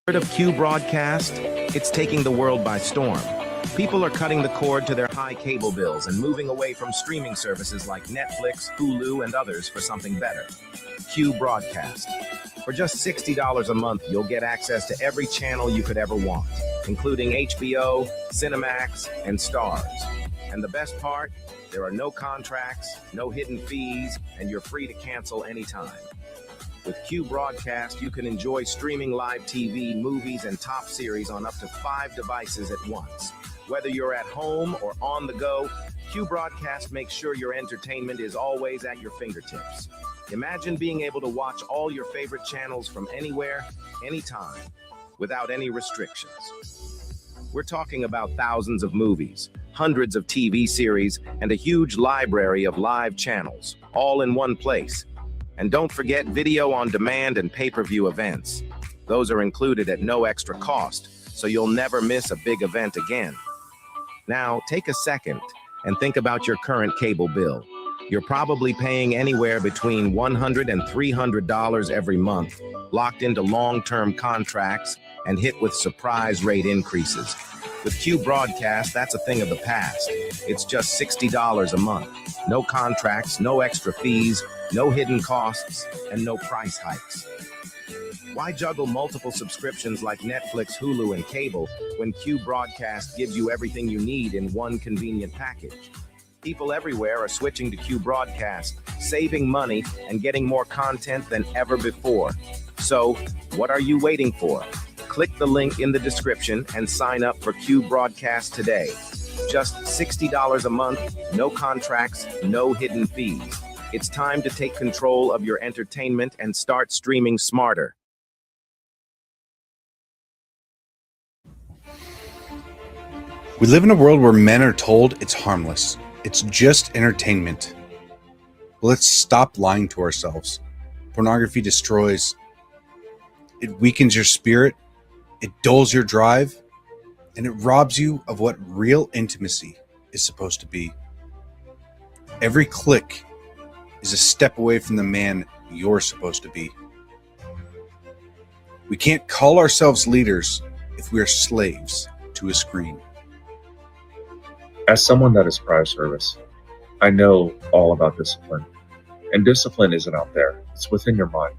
Heard of Q broadcast? It's taking the world by storm. People are cutting the cord to their high cable bills and moving away from streaming services like Netflix, Hulu, and others for something better. Q broadcast. For just $60 a month, you'll get access to every channel you could ever want, including HBO, Cinemax, and Stars. And the best part? There are no contracts, no hidden fees, and you're free to cancel anytime. With Q Broadcast, you can enjoy streaming live TV, movies, and top series on up to 5 devices at once. Whether you're at home or on the go, Q Broadcast makes sure your entertainment is always at your fingertips. Imagine being able to watch all your favorite channels from anywhere, anytime, without any restrictions. We're talking about thousands of movies, hundreds of TV series, and a huge library of live channels, all in one place. And don't forget video on demand and pay-per-view events. Those are included at no extra cost, so you'll never miss a big event again. Now, take a second and think about your current cable bill. You're probably paying anywhere between $100 and $300 every month, locked into long-term contracts and hit with surprise rate increases. With Q Broadcast, that's a thing of the past. It's just $60 a month. No contracts, no extra fees, no hidden costs, and no price hikes. Why juggle multiple subscriptions like Netflix, Hulu, and cable when Q Broadcast gives you everything you need in one convenient package? People everywhere are switching to Q Broadcast, saving money and getting more content than ever before. So, what are you waiting for? Click the link in the description and sign up for Q Broadcast today. Just $60 a month, no contracts, no hidden fees. It's time to take control of your entertainment and start streaming smarter. We live in a world where men are told it's harmless. It's just entertainment. But let's stop lying to ourselves. Pornography destroys. It weakens your spirit. It dulls your drive. And it robs you of what real intimacy is supposed to be. Every click is a step away from the man you're supposed to be. We can't call ourselves leaders if we are slaves to a screen. As someone that is prior service, I know all about discipline. And discipline isn't out there, it's within your mind.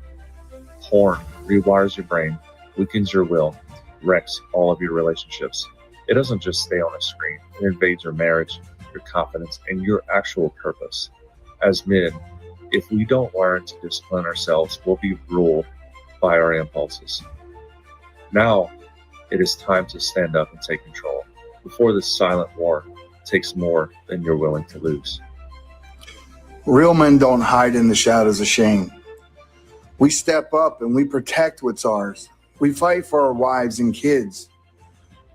Porn rewires your brain, weakens your will, wrecks all of your relationships. It doesn't just stay on a screen, it invades your marriage, your confidence, and your actual purpose. As men, if we don't learn to discipline ourselves, we'll be ruled by our impulses. Now, it is time to stand up and take control before this silent war takes more than you're willing to lose. Real men don't hide in the shadows of shame. We step up and we protect what's ours. We fight for our wives and kids,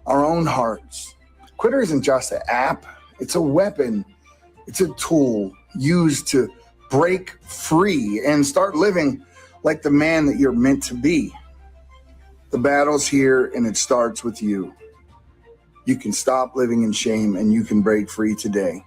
our own hearts. Twitter isn't just an app, it's a weapon. It's a tool used to break free and start living like the man that you're meant to be. The battle's here and it starts with you. You can stop living in shame and you can break free today.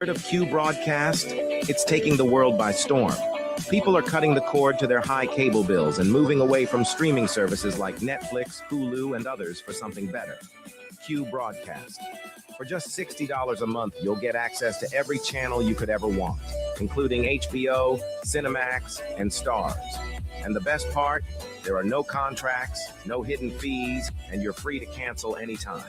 Heard of Q Broadcast? It's taking the world by storm. People are cutting the cord to their high cable bills and moving away from streaming services like Netflix, Hulu, and others for something better. Q Broadcast. For just $60 a month, you'll get access to every channel you could ever want, including HBO, Cinemax, and Stars. And the best part? There are no contracts, no hidden fees, and you're free to cancel anytime.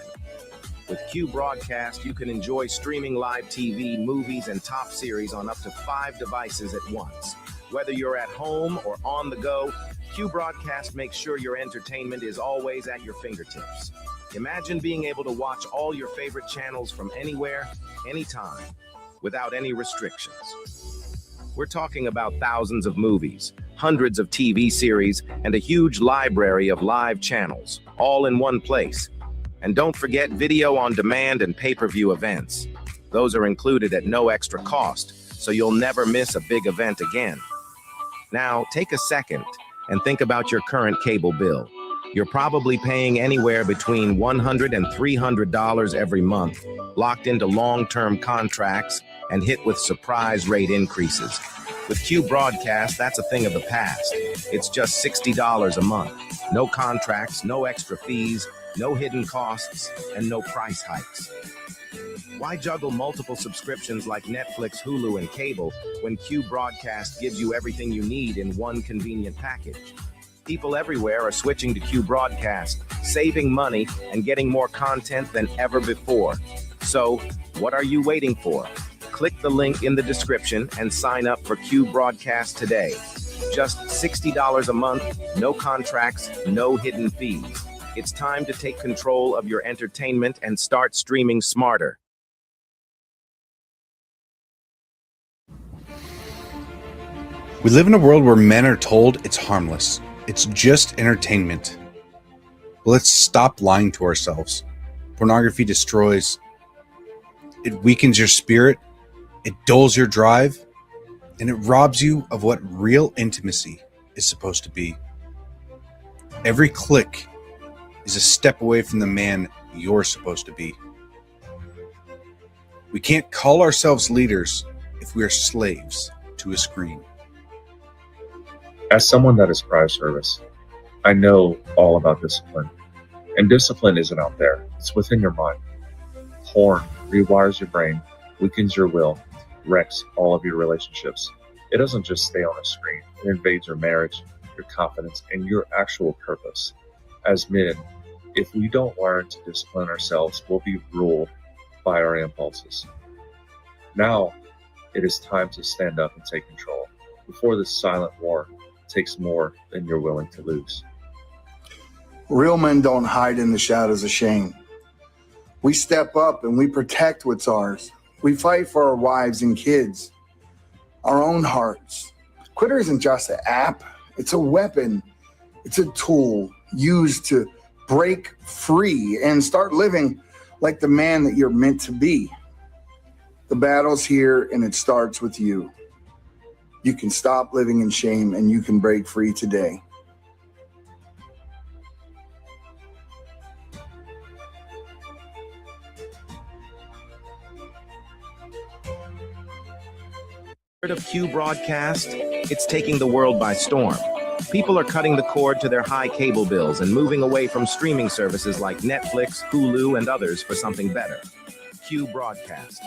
With Q Broadcast, you can enjoy streaming live TV, movies, and top series on up to 5 devices at once. Whether you're at home or on the go, Q Broadcast makes sure your entertainment is always at your fingertips. Imagine being able to watch all your favorite channels from anywhere, anytime, without any restrictions. We're talking about thousands of movies, hundreds of TV series, and a huge library of live channels, all in one place. And don't forget video on demand and pay-per-view events. Those are included at no extra cost, so you'll never miss a big event again. Now, take a second and think about your current cable bill. You're probably paying anywhere between $100 and $300 every month, locked into long-term contracts and hit with surprise rate increases. With Q Broadcast, that's a thing of the past. It's just $60 a month. No contracts, no extra fees, no hidden costs, and no price hikes. Why juggle multiple subscriptions like Netflix, Hulu, and cable when Q Broadcast gives you everything you need in one convenient package? People everywhere are switching to Q Broadcast, saving money and getting more content than ever before. So, what are you waiting for? Click the link in the description and sign up for Q Broadcast today. Just $60 a month, no contracts, no hidden fees. It's time to take control of your entertainment and start streaming smarter. We live in a world where men are told it's harmless. It's just entertainment. But let's stop lying to ourselves. Pornography destroys. It weakens your spirit. It dulls your drive. And it robs you of what real intimacy is supposed to be. Every click is a step away from the man you're supposed to be. We can't call ourselves leaders if we are slaves to a screen. As someone that is prior service, I know all about discipline. And discipline isn't out there, it's within your mind. Porn rewires your brain, weakens your will, wrecks all of your relationships. It doesn't just stay on a screen, it invades your marriage, your confidence, and your actual purpose. As men, if we don't learn to discipline ourselves, we'll be ruled by our impulses. Now, it is time to stand up and take control before this silent war takes more than you're willing to lose. Real men don't hide in the shadows of shame. We step up and we protect what's ours. We fight for our wives and kids, our own hearts. Twitter isn't just an app, it's a weapon. It's a tool used to break free and start living like the man that you're meant to be. The battle's here and it starts with you. You can stop living in shame and you can break free today. Of Q Broadcast, it's taking the world by storm. People are cutting the cord to their high cable bills and moving away from streaming services like Netflix, Hulu, and others for something better. Q Broadcast.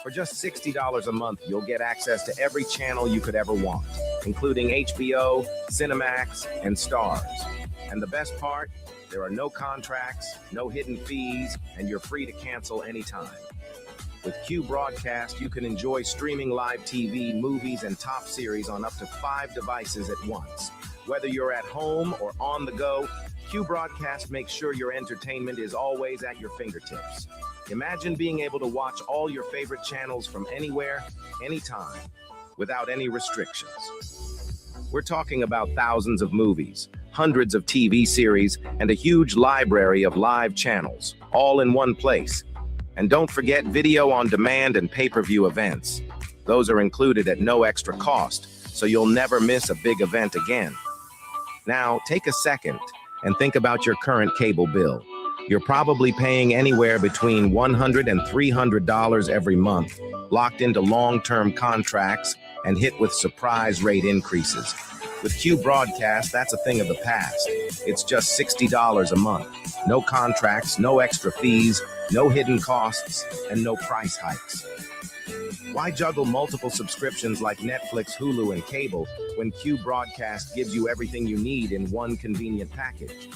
For just $60 a month, you'll get access to every channel you could ever want, including HBO, Cinemax, and Stars. And the best part, there are no contracts, no hidden fees, and you're free to cancel anytime. With Q Broadcast, you can enjoy streaming live TV, movies, and top series on up to 5 devices at once. Whether you're at home or on the go, Q Broadcast makes sure your entertainment is always at your fingertips. Imagine being able to watch all your favorite channels from anywhere, anytime, without any restrictions. We're talking about thousands of movies, hundreds of TV series, and a huge library of live channels, all in one place. And don't forget video on demand and pay-per-view events. Those are included at no extra cost, so you'll never miss a big event again. Now, take a second and think about your current cable bill. You're probably paying anywhere between $100 and $300 every month, locked into long-term contracts and hit with surprise rate increases. With Q Broadcast, that's a thing of the past. It's just $60 a month. No contracts, no extra fees, no hidden costs, and no price hikes. Why juggle multiple subscriptions like Netflix, Hulu, and cable when Q Broadcast gives you everything you need in one convenient package?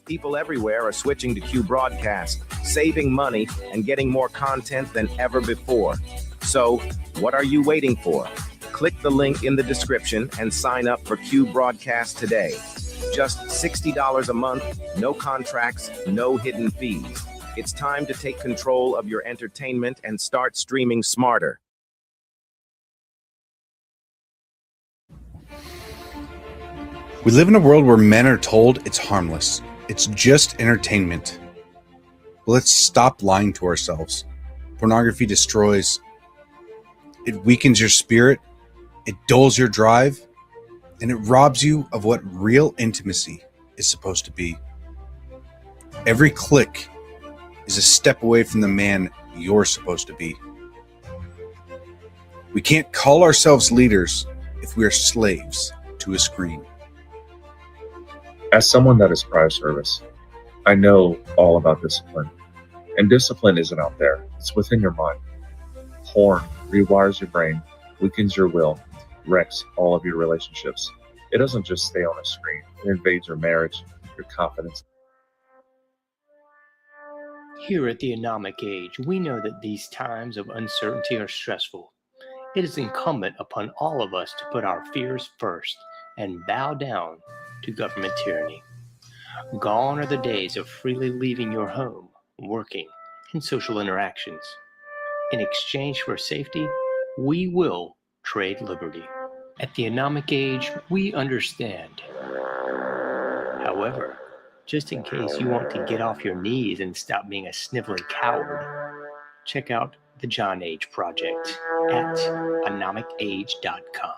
People everywhere are switching to Q Broadcast, saving money and getting more content than ever before. So, what are you waiting for? Click the link in the description and sign up for Q Broadcast today. Just $60 a month, no contracts, no hidden fees. It's time to take control of your entertainment and start streaming smarter. We live in a world where men are told it's harmless. It's just entertainment. But let's stop lying to ourselves. Pornography destroys. It weakens your spirit. It dulls your drive. And it robs you of what real intimacy is supposed to be. Every click is a step away from the man you're supposed to be. We can't call ourselves leaders if we are slaves to a screen. As someone that is prior service, I know all about discipline. And discipline isn't out there, it's within your mind. Porn rewires your brain, weakens your will, wrecks all of your relationships. It doesn't just stay on a screen, it invades your marriage, your confidence. Here at the Anomic Age, we know that these times of uncertainty are stressful. It is incumbent upon all of us to put our fears first and bow down to government tyranny. Gone are the days of freely leaving your home, working, and social interactions. In exchange for safety, we will trade liberty. At the Anomic Age, we understand. However, just in case you want to get off your knees and stop being a sniveling coward, check out the John Age Project at anomicage.com.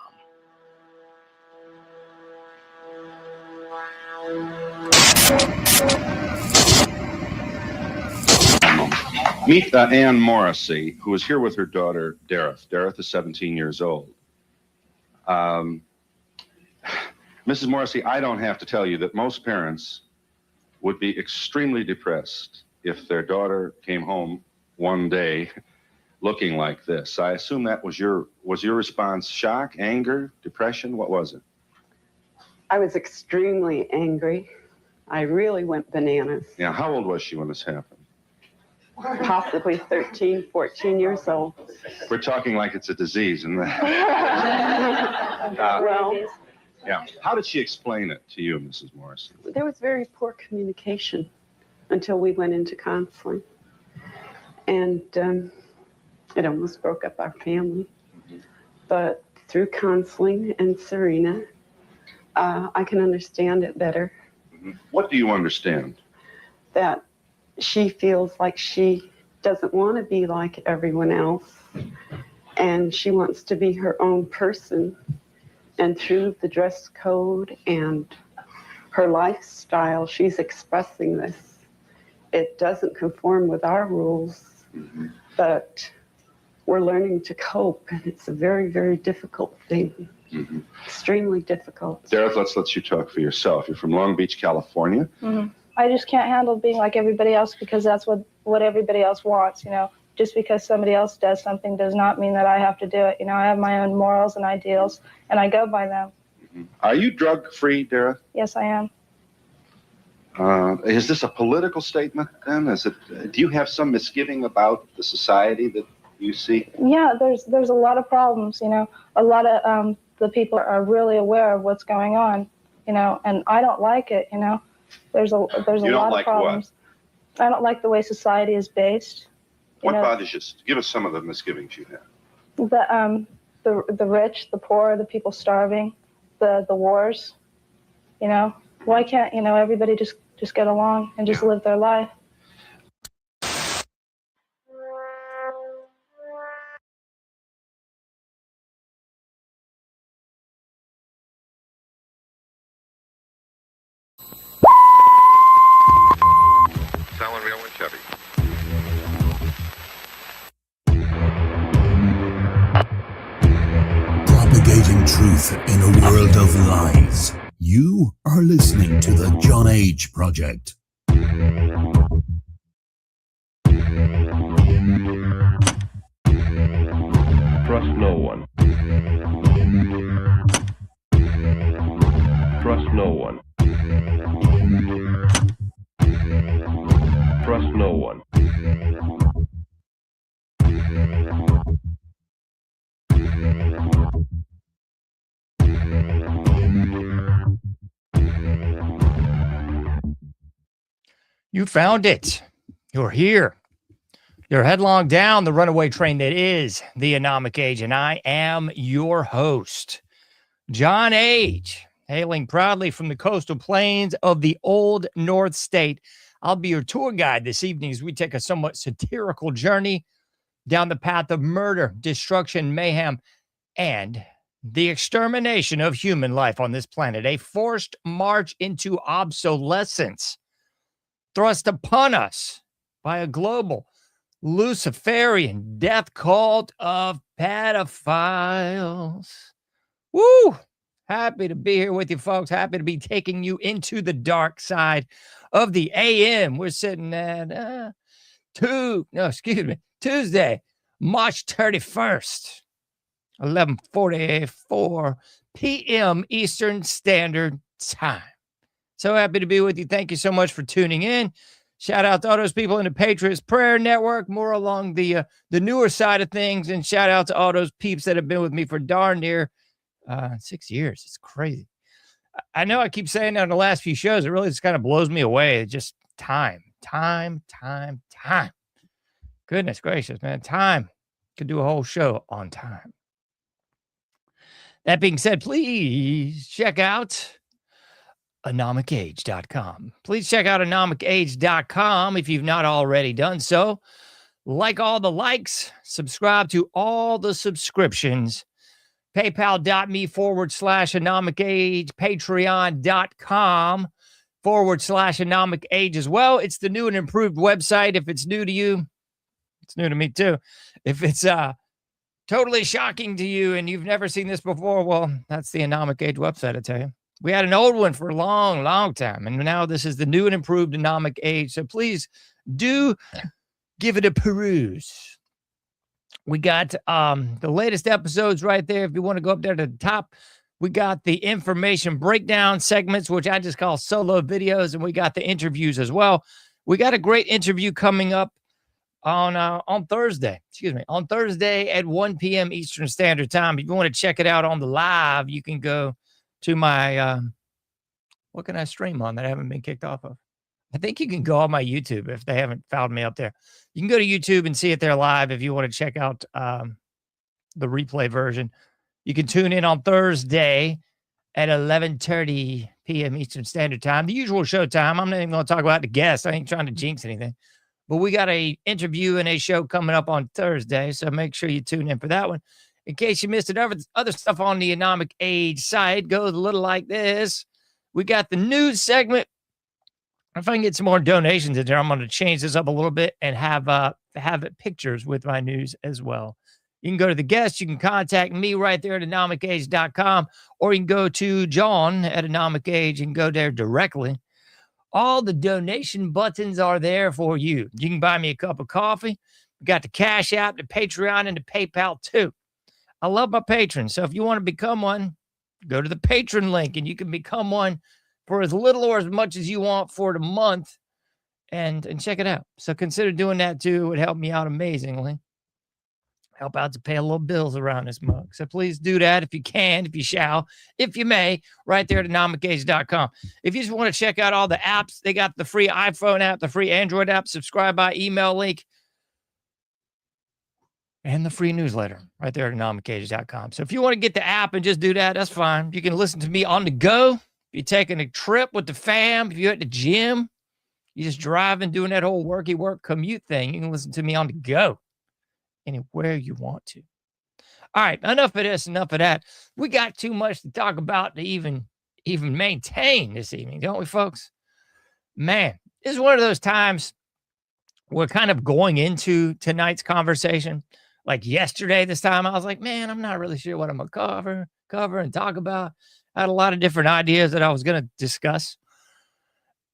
Meet Ann Morrissey, who is here with her daughter, Dareth. Dareth is 17 years old. Mrs. Morrissey, I don't have to tell you that most parents would be extremely depressed if their daughter came home one day looking like this. I assume that was your response shock, anger, depression? What was it? I was extremely angry. I really went bananas. Yeah, how old was she when this happened? Possibly 13, 14 years old. We're talking like it's a disease, isn't it? Well, Yeah. How did she explain it to you, Mrs. Morrissey? there was very poor communication until we went into counseling. And it almost broke up our family. But through counseling and Serena, I can understand it better. What do you understand? That she feels like she doesn't want to be like everyone else. And she wants to be her own person. And through the dress code and her lifestyle, she's expressing this. It doesn't conform with our rules, but we're learning to cope, and it's a very, very difficult thing. Extremely difficult. Dareth, let's let you talk for yourself. You're from Long Beach, California. I just can't handle being like everybody else because that's what everybody else wants, you know. Just because somebody else does something does not mean that I have to do it. You know, I have my own morals and ideals, and I go by them. Are you drug-free, Dareth? Yes, I am. Is this a political statement, then? Do you have some misgiving about the society that you see? Yeah, there's a lot of problems, you know. A lot of the people are really aware of what's going on, you know, and I don't like it, you know. There's a lot of problems. What? I don't like the way society is based. What bothers you? Give us some of the misgivings you have. The rich, the poor, the people starving, the wars, you know. Why can't, you know, everybody just get along and just live their life? Selling real and Chevy. Propagating truth in a world of lies. You are listening to the John Age Project. Trust no one. Trust no one. Trust no one. You found it. You're here. You're headlong down the runaway train that is the Anomic Age, and I am your host, John Age, hailing proudly from the coastal plains of the Old North State. I'll be your tour guide this evening as we take a somewhat satirical journey down the path of murder, destruction, mayhem, and the extermination of human life on this planet, a forced march into obsolescence. thrust upon us by a global Luciferian death cult of pedophiles. Woo! Happy to be here with you, folks. Happy to be taking you into the dark side of the AM. We're sitting at Tuesday, March 31st, 11:44 p.m. Eastern Standard Time. So happy to be with you. Thank you so much for tuning in. Shout out to all those people in the Patriots Prayer Network, more along the newer side of things. And shout out to all those peeps that have been with me for darn near 6 years. It's crazy. I know I keep saying that in the last few shows. It really just kind of blows me away. It's just time. Goodness gracious, man. Time. Could do a whole show on time. That being said, please check out anomicage.com. Please check out anomicage.com if you've not already done so. Like all the likes, subscribe to all the subscriptions. PayPal.me/anomicage, Patreon.com/anomicage as well. It's the new and improved website. If it's new to you, it's new to me too. If it's totally shocking to you and you've never seen this before, well, that's the Anomic Age website, I tell you. We had an old one for a long, long time, and now this is the new and improved Anomic Age. So please do give it a peruse. We got the latest episodes right there. If you want to go up there to the top, we got the information breakdown segments, which I just call solo videos, and we got the interviews as well. We got a great interview coming up on Thursday. On Thursday at 1 p.m. Eastern Standard Time. If you want to check it out on the live, you can go to my what can I stream on that I haven't been kicked off of? I think you can go on my YouTube if they haven't found me up there. You can go to YouTube and see it there live if you want to check out the replay version. You can tune in on Thursday at 11:30 p.m. Eastern Standard Time, the usual show time. I'm not even going to talk about the guests. I ain't trying to jinx anything. But we got a interview and a show coming up on Thursday, so make sure you tune in for that one. In case you missed it, other stuff on the Anomic Age site goes a little like this. We got the news segment. If I can get some more donations in there, I'm going to change this up a little bit and have it pictures with my news as well. You can go to the guest. You can contact me right there at anomicage.com, or you can go to John at Anomic Age and go there directly. All the donation buttons are there for you. You can buy me a cup of coffee. We got the Cash App, the Patreon, and the PayPal too. I love my patrons. So if you want to become one, go to the patron link and you can become one for as little or as much as you want for the month and check it out. So consider doing that too. It would help me out amazingly. Help out to pay a little bills around this mug. So please do that if you can, if you shall, if you may, right there at anomicage.com. If you just want to check out all the apps, they got the free iPhone app, the free Android app, subscribe by email link, and the free newsletter right there at anomicage.com. So if you want to get the app and just do that, that's fine. You can listen to me on the go. If you're taking a trip with the fam, if you're at the gym, you're just driving, doing that whole work commute thing, you can listen to me on the go anywhere you want to. All right, enough of this, enough of that. We got too much to talk about to even maintain this evening, don't we, folks? Man, this is one of those times we're kind of going into tonight's conversation. Like yesterday, this time, I was like, man, I'm not really sure what I'm going to cover and talk about. I had a lot of different ideas that I was going to discuss.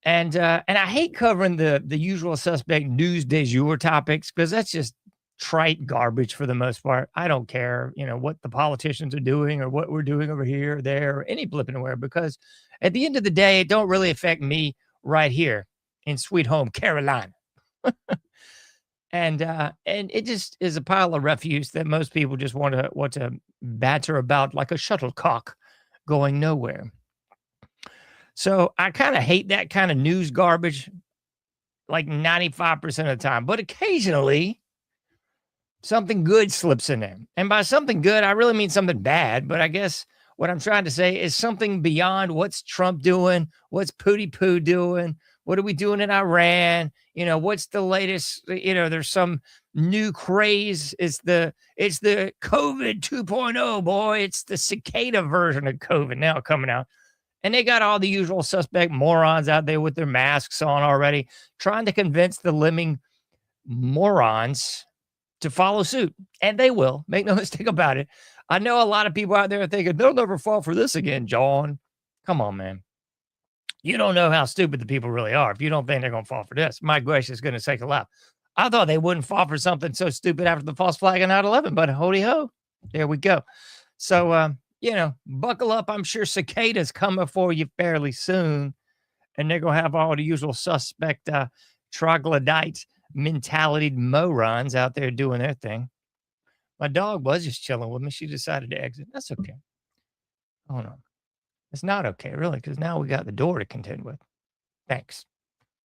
And I hate covering the usual suspect news du jour topics because that's just trite garbage for the most part. I don't care, what the politicians are doing or what we're doing over here, or there, or any blip anywhere, because at the end of the day, it don't really affect me right here in sweet home Carolina. And it just is a pile of refuse that most people just want to batter about like a shuttlecock going nowhere. So I kind of hate that kind of news garbage like 95% of the time. But occasionally, something good slips in there. And by something good, I really mean something bad. But I guess what I'm trying to say is something beyond what's Trump doing, what's Pootie Poo doing, what are we doing in Iran? What's the latest? There's some new craze. It's the COVID 2.0, boy. It's the cicada version of COVID now coming out. And they got all the usual suspect morons out there with their masks on already, trying to convince the lemming morons to follow suit. And they will. Make no mistake about it. I know a lot of people out there are thinking, they'll never fall for this again, John. Come on, man. You don't know how stupid the people really are if you don't think they're going to fall for this. My gracious goodness sake alive. I thought they wouldn't fall for something so stupid after the false flag on 9/11, but holy ho, there we go. So, buckle up. I'm sure cicadas coming for you fairly soon, and they're going to have all the usual suspect troglodyte mentality morons out there doing their thing. My dog was just chilling with me. She decided to exit. That's okay. Oh, no. It's not okay, really, because now we got the door to contend with. Thanks.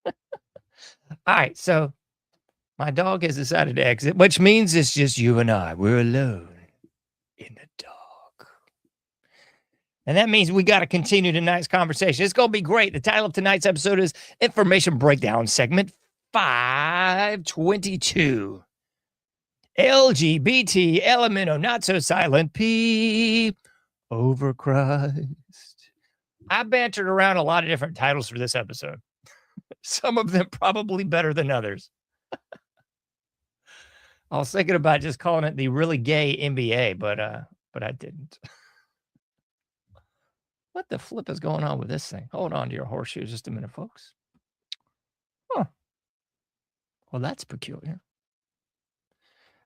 All right, so my dog has decided to exit, which means it's just you and I. We're alone in the dark. And that means we got to continue tonight's conversation. It's going to be great. The title of tonight's episode is Information Breakdown Segment 522. LGBT Elemento Not So Silent P over Christ. I bantered around a lot of different titles for this episode. Some of them probably better than others. I was thinking about just calling it the really gay NBA, but I didn't. What the flip is going on with this thing? Hold on to your horseshoes just a minute, folks. Huh. Well, that's peculiar.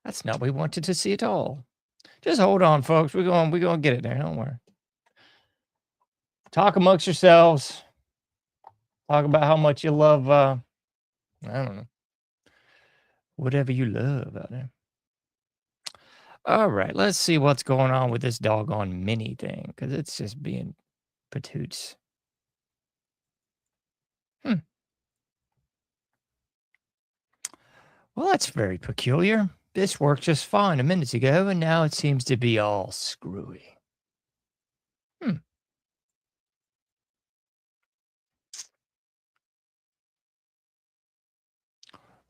That's not what we wanted to see at all. Just hold on, folks. We're going to get it there. Don't worry. Talk amongst yourselves. Talk about how much you love, I don't know, whatever you love out there. All right, let's see what's going on with this doggone mini thing, because it's just being patoots. Well, that's very peculiar. This worked just fine a minute ago, and now it seems to be all screwy.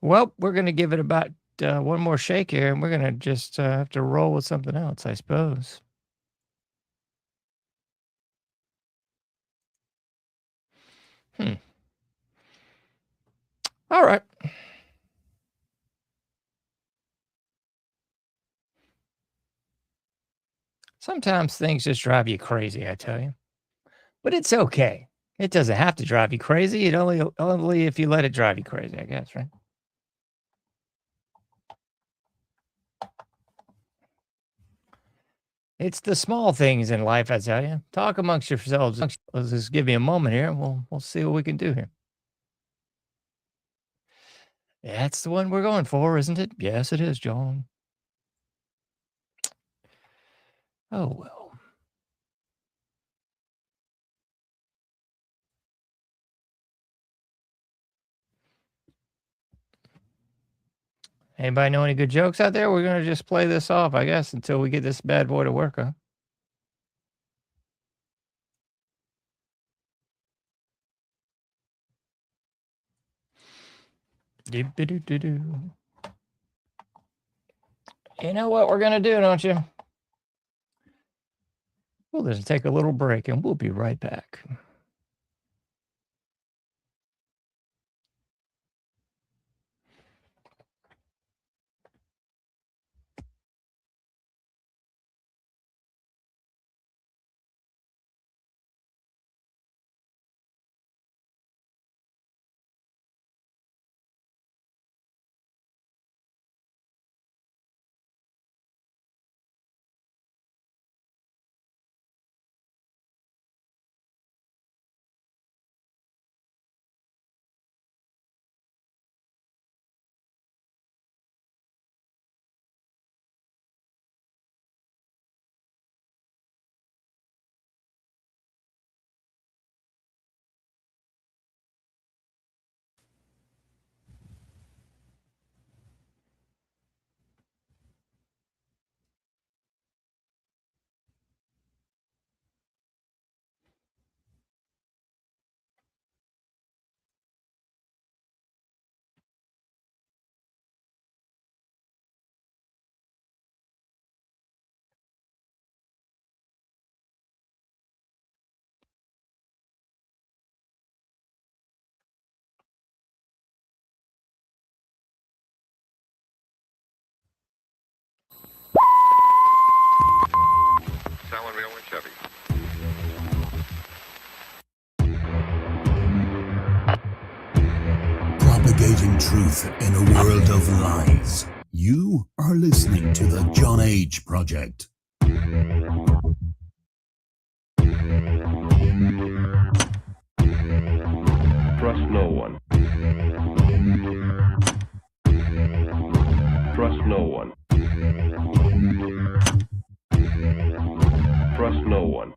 Well, we're going to give it about one more shake here, and we're going to just have to roll with something else, I suppose. All right. Sometimes things just drive you crazy, I tell you. But it's okay. It doesn't have to drive you crazy. It only if you let it drive you crazy, I guess, right? It's the small things in life, I tell you. Talk amongst yourselves. Let's just give me a moment here, and we'll see what we can do here. That's the one we're going for, isn't it? Yes, it is, John. Oh, well. Anybody know any good jokes out there? We're going to just play this off, I guess, until we get this bad boy to work, huh? Do-do-do-do-do. You know what we're going to do, don't you? We'll just take a little break, and we'll be right back. Living truth in a world of lies. You are listening to the John Age Project. Trust no one. Trust no one. Trust no one.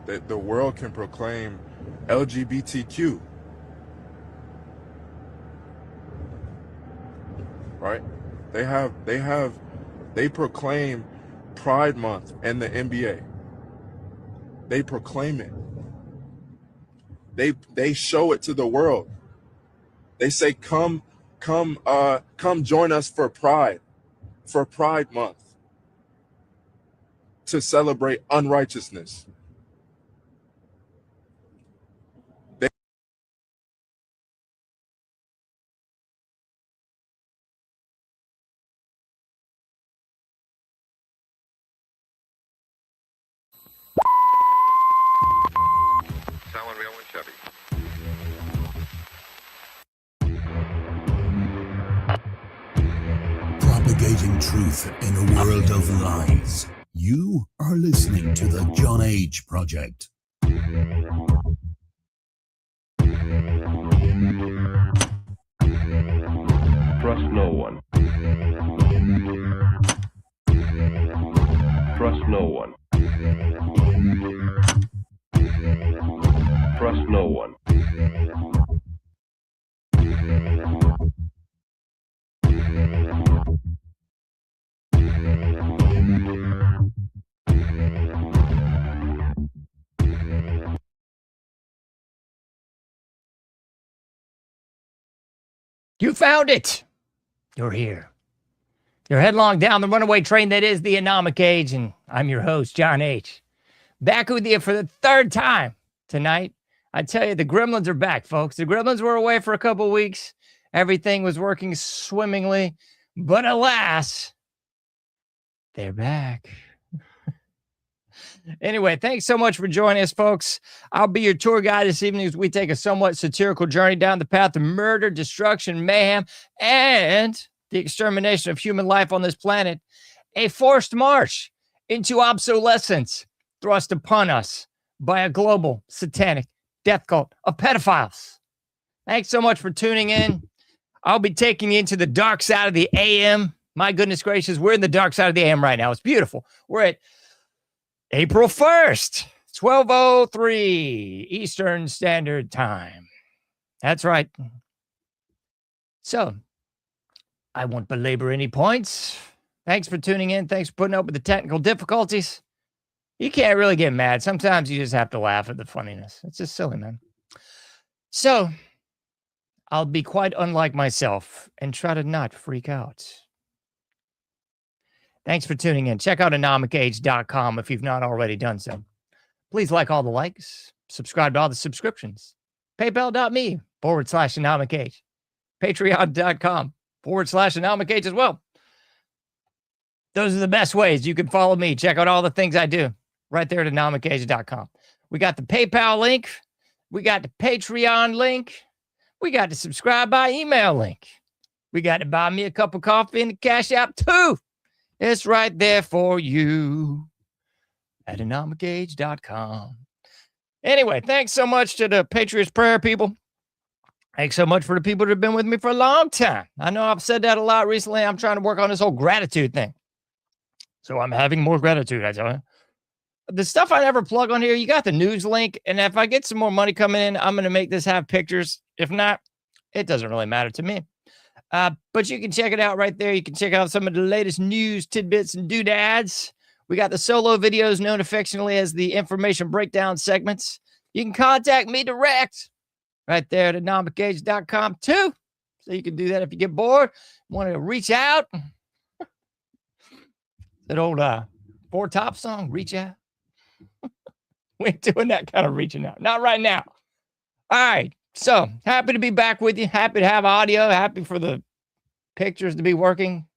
that the world can proclaim LGBTQ. Right? They proclaim Pride Month and the NBA. They proclaim it. They show it to the world. They say, come join us for Pride Month, to celebrate unrighteousness. Salad Real and Chevy. Propagating truth in a world of lies. You are listening to the John H. Project. Trust no one. Trust no one. Trust no one. You found it. You're here. You're headlong down the runaway train that is the Anomic Age, and I'm your host, John H. Back with you for the third time tonight. I tell you, the gremlins are back, folks. The gremlins were away for a couple weeks. Everything was working swimmingly, but alas, they're back. Anyway, thanks so much for joining us, folks. I'll be your tour guide this evening as we take a somewhat satirical journey down the path of murder, destruction, mayhem, and the extermination of human life on this planet. A forced march into obsolescence thrust upon us by a global satanic death cult of pedophiles. Thanks so much for tuning in. I'll be taking you into the dark side of the AM. My goodness gracious, we're in the dark side of the AM right now. It's beautiful. We're at April 1st, 12:03 Eastern Standard Time. That's right. So, I won't belabor any points. Thanks for tuning in. Thanks for putting up with the technical difficulties. You can't really get mad. Sometimes you just have to laugh at the funniness. It's just silly, man. So, I'll be quite unlike myself and try to not freak out. Thanks for tuning in. Check out anomicage.com if you've not already done so. Please like all the likes. Subscribe to all the subscriptions. PayPal.me/anomicage. Patreon.com/anomicage as well. Those are the best ways you can follow me. Check out all the things I do right there at anomicage.com. We got the PayPal link. We got the Patreon link. We got the subscribe by email link. We got to buy me a cup of coffee in the Cash App too. It's right there for you at anomicage.com. Anyway, thanks so much to the Patriots Prayer people. Thanks so much for the people that have been with me for a long time. I know I've said that a lot recently. I'm trying to work on this whole gratitude thing. So I'm having more gratitude, I tell you. The stuff I never plug on here, you got the news link. And if I get some more money coming in, I'm going to make this have pictures. If not, it doesn't really matter to me. But you can check it out right there. You can check out some of the latest news, tidbits, and doodads. We got the solo videos known affectionately as the information breakdown segments. You can contact me direct right there at anomicage.com too. So you can do that if you get bored, want to reach out. That old Four Top song, Reach Out. We ain't doing that kind of reaching out. Not right now. All right. So happy to be back with you. Happy to have audio. Happy for the pictures to be working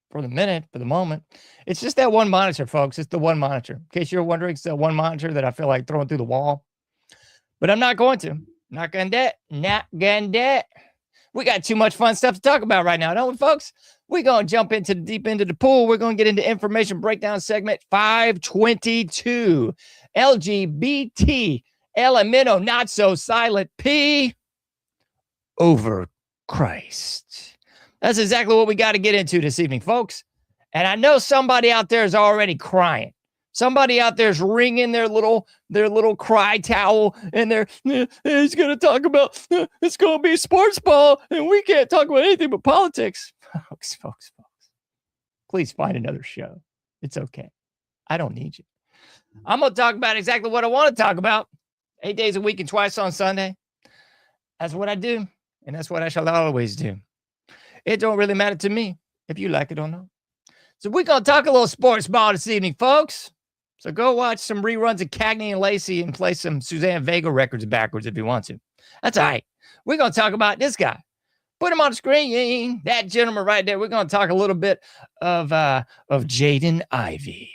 for the minute, for the moment. It's just that one monitor, folks. It's the one monitor. In case you're wondering, it's that one monitor that I feel like throwing through the wall. But I'm not going to. Not going to. Not going to. We got too much fun stuff to talk about right now, don't we, folks? We're going to jump into the deep end of the pool. We're going to get into information breakdown segment 522. LGBT Elemento not so silent P over Christ. That's exactly what we got to get into this evening, folks. And I know somebody out there is already crying. Somebody out there is wringing their little cry towel, and he's going to talk about it's going to be sports ball, and we can't talk about anything but politics. Folks, please find another show. It's okay. I don't need you. I'm going to talk about exactly what I want to talk about. 8 days a week and twice on Sunday. That's what I do, and that's what I shall always do. It don't really matter to me if you like it or not. So we're going to talk a little sports ball this evening, folks. So go watch some reruns of Cagney and Lacey and play some Suzanne Vega records backwards if you want to. That's all right. We're going to talk about this guy. Put him on the screen. That gentleman right there. We're going to talk a little bit of Jaden Ivey.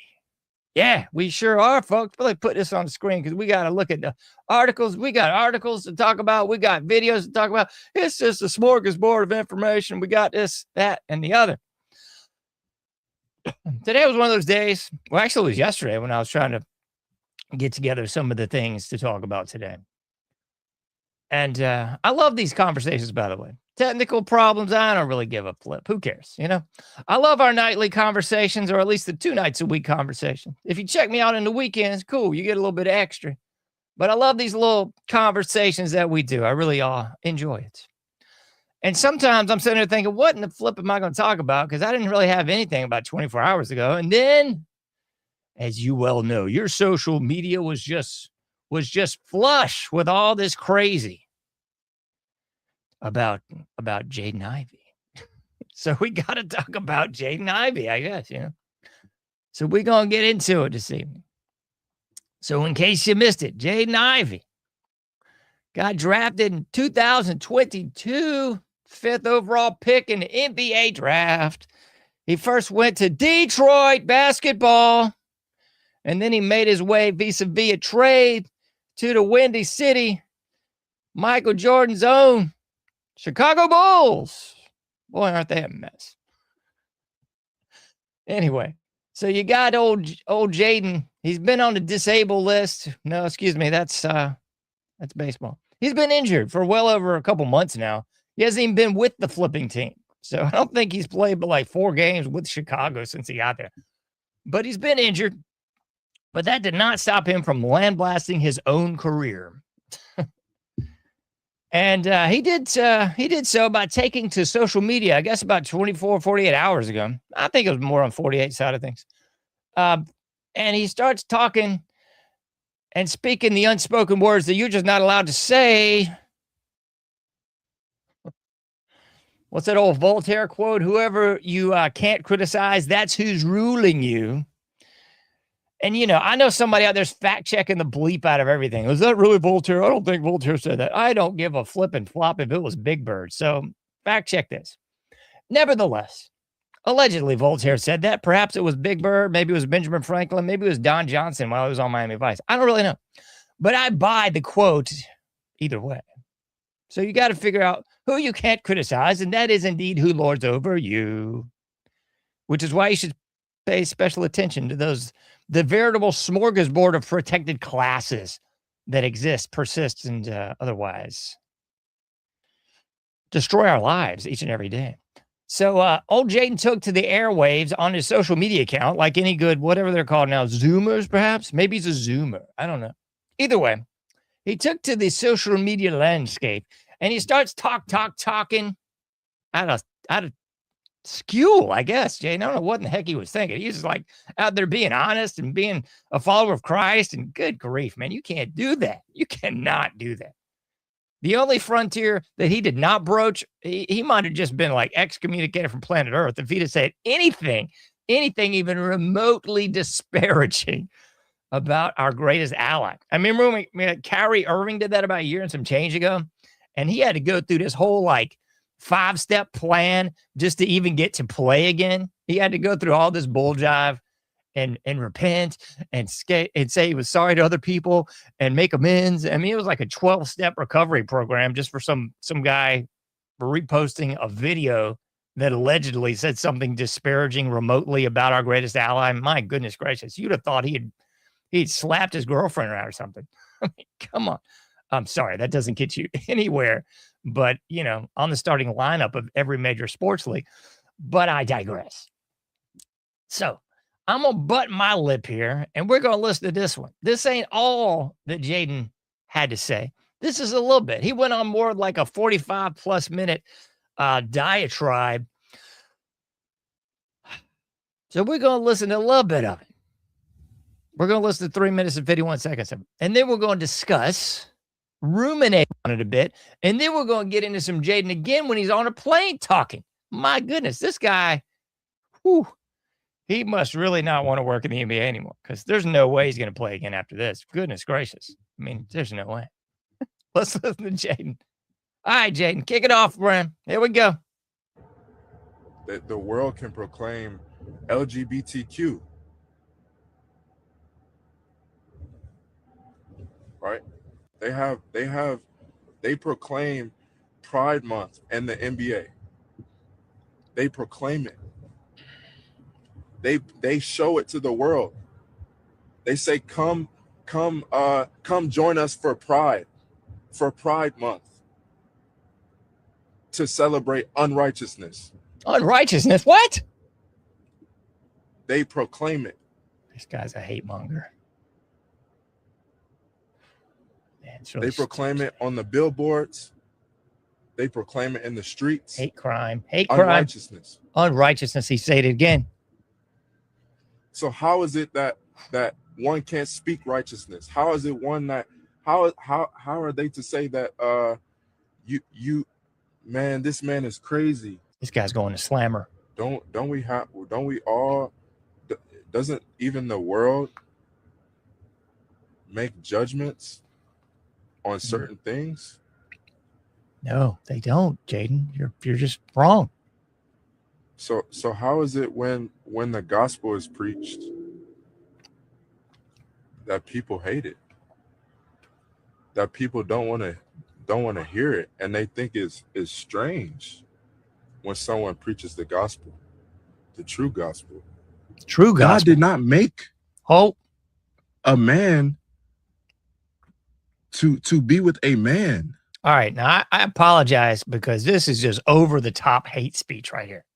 Yeah, we sure are, folks. Really put this on the screen because we got to look at the articles. We got articles to talk about. We got videos to talk about. It's just a smorgasbord of information. We got this, that, and the other. Today was one of those days. Well, actually, it was yesterday when I was trying to get together some of the things to talk about today. And I love these conversations, by the way. Technical problems, I don't really give a flip. Who cares? You know, I love our nightly conversations, or at least the 2 nights a week conversation. If you check me out in the weekends, cool. You get a little bit extra. But I love these little conversations that we do. I really enjoy it. And sometimes I'm sitting there thinking, what in the flip am I going to talk about? Because I didn't really have anything about 24 hours ago. And then, as you well know, your social media was just flush with all this crazy about Jaden Ivey. So we got to talk about Jaden Ivey, I guess, you know. So we're going to get into it this evening. So in case you missed it, Jaden Ivey got drafted in 2022. 5th overall pick in the NBA draft. He first went to Detroit basketball, and then he made his way vis-a-vis a trade to the Windy City, Michael Jordan's own Chicago Bulls. Boy, aren't they a mess. Anyway, so you got old Jaden. He's been on the disabled list. No, excuse me, that's baseball. He's been injured for well over a couple months now. He hasn't even been with the flipping team. So I don't think he's played but like 4 games with Chicago since he got there. But he's been injured. But that did not stop him from landblasting his own career. And he did so by taking to social media, I guess about 24, 48 hours ago. I think it was more on 48 side of things. And he starts talking and speaking the unspoken words that you're just not allowed to say. What's that old Voltaire quote? Whoever you can't criticize, that's who's ruling you. And, you know, I know somebody out there's fact-checking the bleep out of everything. Was that really Voltaire? I don't think Voltaire said that. I don't give a flip and flop if it was Big Bird. So fact-check this. Nevertheless, allegedly Voltaire said that. Perhaps it was Big Bird. Maybe it was Benjamin Franklin. Maybe it was Don Johnson while he was on Miami Vice. I don't really know. But I buy the quote either way. So you got to figure out who you can't criticize, and that is indeed who lords over you, which is why you should pay special attention to the veritable smorgasbord of protected classes that exist, persist, and otherwise destroy our lives each and every day. So old Jaden took to the airwaves on his social media account, like any good, whatever they're called now, Zoomers, perhaps? Maybe he's a Zoomer. I don't know. Either way, he took to the social media landscape, and he starts talking out of skew, I guess, Jay. I don't know what in the heck he was thinking. He was just like out there being honest and being a follower of Christ, and good grief, man, you can't do that. You cannot do that. The only frontier that he did not broach, he might have just been like excommunicated from planet Earth if he'd have said anything even remotely disparaging about our greatest ally. I remember when Kyrie Irving did that about a year and some change ago, and he had to go through this whole like 5-step plan just to even get to play again. He had to go through all this bull jive and repent and say he was sorry to other people and make amends. I mean, it was like a 12-step recovery program just for some guy reposting a video that allegedly said something disparaging remotely about our greatest ally. My goodness gracious, you'd have thought he'd slapped his girlfriend around or something. I mean, come on. I'm sorry, that doesn't get you anywhere, but, you know, on the starting lineup of every major sports league. But I digress. So I'm going to button my lip here, and we're going to listen to this one. This ain't all that Jaden had to say. This is a little bit. He went on more like a 45-plus minute diatribe. So we're going to listen to a little bit of it. We're going to listen to 3 minutes and 51 seconds of it. And then we're going to discuss, ruminate on it a bit, and then we're going to get into some Jaden again when he's on a plane talking. My goodness, this guy, whew, he must really not want to work in the NBA anymore because there's no way he's going to play again after this. Goodness gracious. I mean, there's no way. Let's listen to Jaden. All right, Jaden, kick it off, Brian. Here we go. That the world can proclaim LGBTQ, right? They proclaim Pride Month and the NBA. They proclaim it. They show it to the world. They say, come join us for Pride Month to celebrate unrighteousness. Unrighteousness? What? They proclaim it. This guy's a hate monger. Man, they proclaim it on the billboards. They proclaim it in the streets. Hate crime. Hate crime. Unrighteousness. Unrighteousness. He said it again. So how is it that one can't speak righteousness? How is it one that how are they to say that you man, this man is crazy? This guy's going to slammer. Don't we all, doesn't even the world make judgments on certain things? No, they don't, Jaden. You're just wrong. So how is it when the gospel is preached that people hate it? That people don't want to hear it, and they think it's strange when someone preaches the gospel, the true gospel. True gospel. God did not make a man to be with a man. All right, now I apologize because this is just over the top hate speech right here.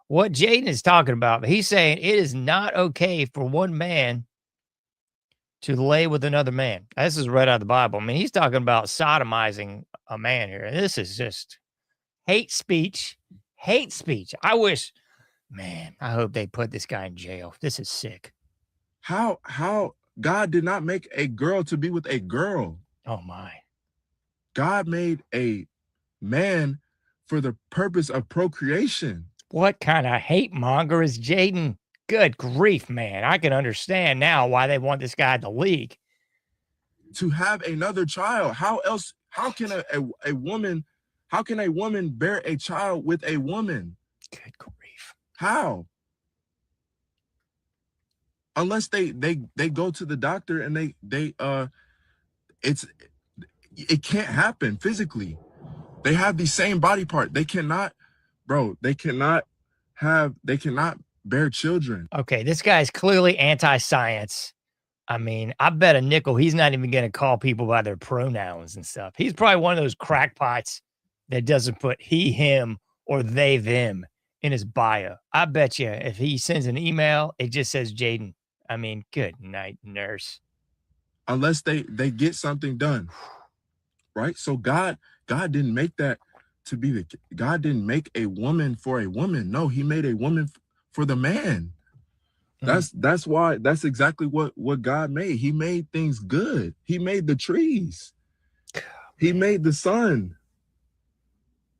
What Jaden is talking about, he's saying it is not okay for one man to lay with another man. This is right out of the Bible. I mean, he's talking about sodomizing a man here. This is just hate speech. Hate speech. I hope they put this guy in jail. This is sick. How God did not make a girl to be with a girl. Oh my. God made a man for the purpose of procreation. What kind of hate monger is Jaden? Good grief, man. I can understand now why they want this guy in the league. To have another child. How can a woman bear a child with a woman? Good grief. How? Unless they go to the doctor and it can't happen physically. They have the same body part. They cannot bear children. Okay, this guy's clearly anti-science. I mean, I bet a nickel he's not even going to call people by their pronouns and stuff. He's probably one of those crackpots that doesn't put he, him, or they, them in his bio. I bet you if he sends an email, it just says Jaden. I mean, good night, nurse. Unless they get something done, right? So God didn't make that to be God didn't make a woman for a woman. No, he made a woman for the man. That's why, that's exactly what God made. He made things good. He made the trees. He made the sun.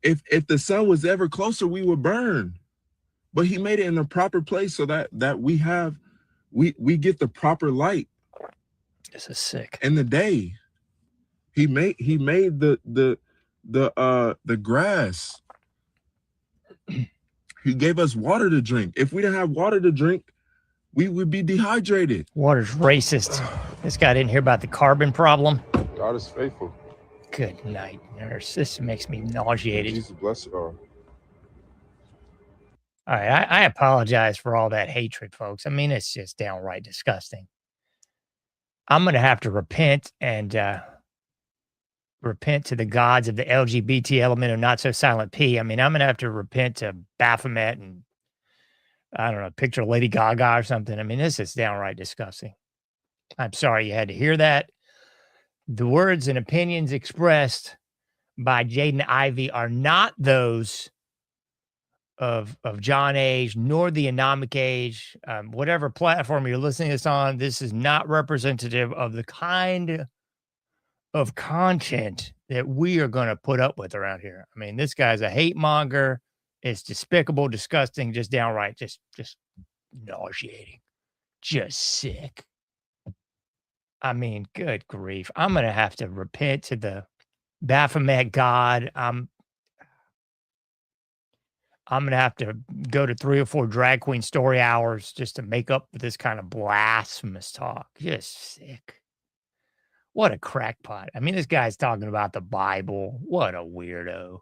If the sun was ever closer, we would burn. But he made it in a proper place so that we get the proper light. This is sick. In the day. He made the grass. He gave us water to drink. If we didn't have water to drink, we would be dehydrated. Water's racist. This guy didn't hear about the carbon problem. God is faithful. Good night, nurse. This makes me nauseated. Jesus bless you all. All right, I apologize for all that hatred, folks. I mean, it's just downright disgusting. I'm going to have to repent and repent to the gods of the LGBT element of Not So Silent P. I mean, I'm going to have to repent to Baphomet and I don't know, picture Lady Gaga or something. I mean, this is downright disgusting. I'm sorry you had to hear that. The words and opinions expressed by Jaden Ivey are not those of John Age, nor the Anomic Age. Whatever platform you're listening to this on, this is not representative of the kind of content that we are going to put up with around here. I mean, this guy's a hate monger. It's despicable, disgusting, just downright, just nauseating, just sick. I mean, good grief. I'm going to have to repent to the Baphomet God. I'm going to have to go to 3 or 4 drag queen story hours just to make up for this kind of blasphemous talk. Just sick. What a crackpot. I mean, this guy's talking about the Bible. What a weirdo.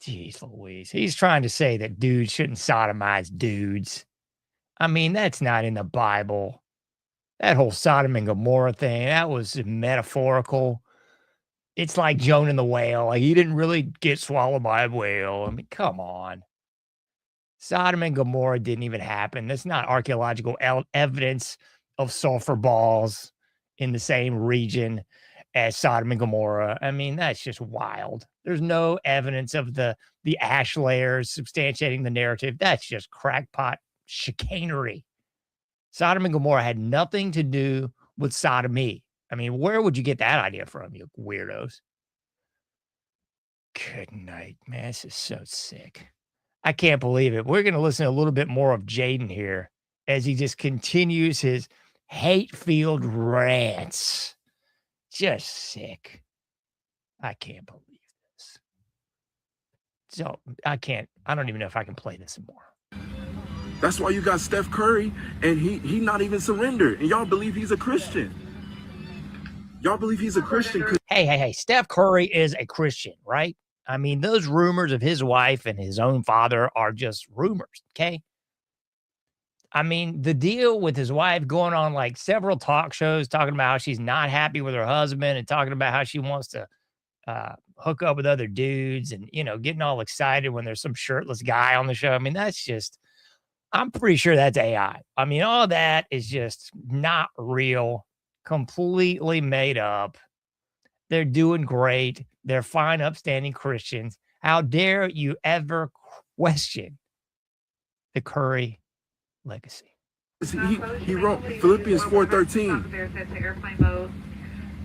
Jeez Louise. He's trying to say that dudes shouldn't sodomize dudes. I mean, that's not in the Bible. That whole Sodom and Gomorrah thing, that was metaphorical. It's like Jonah and the whale. Like, he didn't really get swallowed by a whale. I mean, come on. Sodom and Gomorrah didn't even happen. That's not archaeological evidence of sulfur balls in the same region as Sodom and Gomorrah. I mean, that's just wild. There's no evidence of the ash layers substantiating the narrative. That's just crackpot chicanery. Sodom and Gomorrah had nothing to do with sodomy. I mean, where would you get that idea from, you weirdos? Good night, man. This is so sick. I can't believe it. We're going to listen to a little bit more of Jaden here as he just continues his hate-filled rants. Just sick. I can't believe this. So I don't even know if I can play this more. That's why you got Steph Curry, and he not even surrendered, and y'all believe he's a Christian. Y'all believe he's a Christian. Hey. Steph Curry is a Christian, right? I mean, those rumors of his wife and his own father are just rumors, okay? I mean, the deal with his wife going on like several talk shows talking about how she's not happy with her husband and talking about how she wants to hook up with other dudes and, you know, getting all excited when there's some shirtless guy on the show. I mean, that's just, I'm pretty sure that's AI. I mean, all that is just not real, completely made up. They're doing great. They're fine, upstanding Christians. How dare you ever question the Curry legacy? He wrote Philippians 4:13.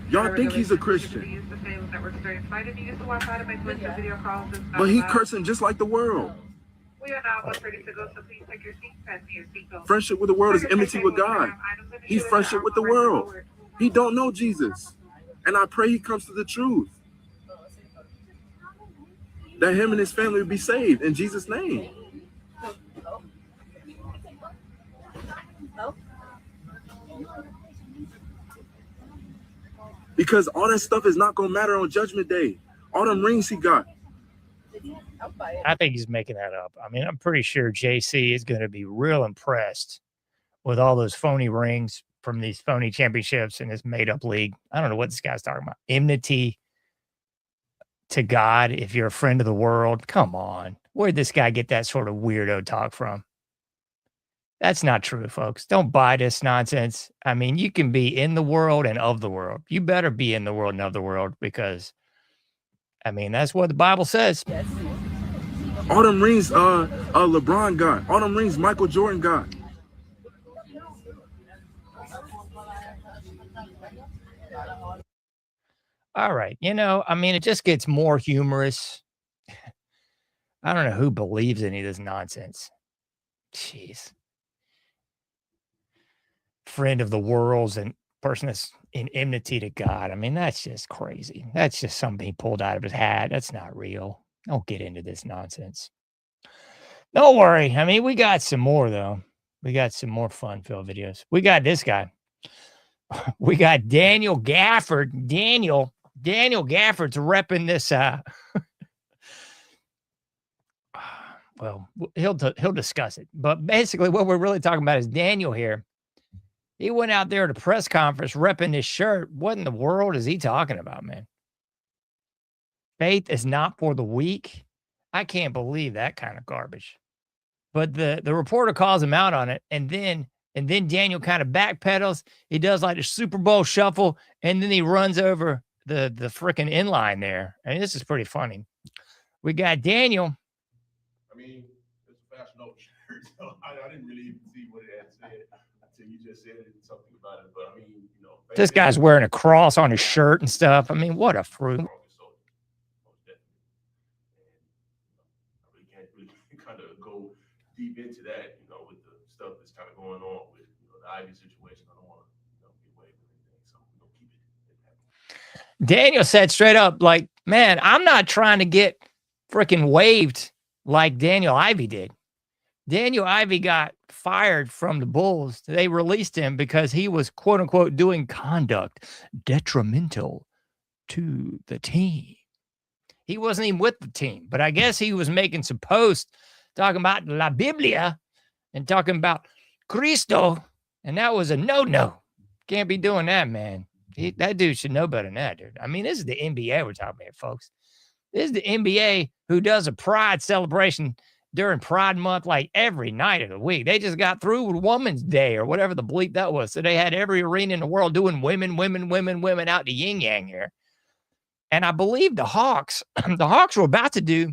Y'all think he's a Christian. But he cursing just like the world. Friendship with the world is enmity with God. He's friendship with the world. He don't know Jesus. And I pray he comes to the truth. That him and his family will be saved in Jesus' name. Because all that stuff is not going to matter on Judgment Day. All them rings he got. I think he's making that up. I mean, I'm pretty sure JC is going to be real impressed with all those phony rings from these phony championships in this made-up league. I don't know what this guy's talking about. Enmity to God if you're a friend of the world. Come on. Where'd this guy get that sort of weirdo talk from? That's not true, folks. Don't buy this nonsense. I mean, you can be in the world and of the world. You better be in the world and of the world because, I mean, that's what the Bible says. Yes. All them rings LeBron got. All them rings Michael Jordan got. All right. You know, I mean, it just gets more humorous. I don't know who believes any of this nonsense. Jeez. Friend of the world's and person that's in enmity to God. I mean, that's just crazy. That's just something he pulled out of his hat. That's not real. Don't get into this nonsense. Don't worry. I mean, we got some more, though. We got some more fun-filled videos. We got this guy. We got Daniel Gafford. Daniel Gafford's repping this. Well, he'll discuss it. But basically, what we're really talking about is Daniel here. He went out there at a press conference repping this shirt. What in the world is he talking about, man? Faith is not for the weak. I can't believe that kind of garbage. But the reporter calls him out on it, and then Daniel kind of backpedals. He does like a Super Bowl shuffle, and then he runs over the freaking inline there. And this is pretty funny. We got Daniel. I mean, it's a Fashion Nova shirt, so I didn't really even see what it had said until you just said something about it. But I mean, you know, This guy's wearing a cross on his shirt and stuff. I mean, what a fruit. Kind of go deep into that, you know, with the stuff that's kind of going on with, you know, the Ivy situation. I don't want to, you know, get away with anything, so we're gonna keep it. Daniel said straight up, like, man, I'm not trying to get freaking waived like Daniel Ivey did. Daniel Ivey got fired from the Bulls. They released him because he was, quote unquote, doing conduct detrimental to the team. He wasn't even with the team, but I guess he was making some posts talking about La Biblia and talking about Cristo, and that was a no-no. Can't be doing that, man. That dude should know better than that, dude. I mean, this is the NBA we're talking about, folks. This is the NBA who does a pride celebration during Pride Month like every night of the week. They just got through with Women's Day or whatever the bleep that was. So they had every arena in the world doing women out the yin-yang here. And I believe the Hawks were about to do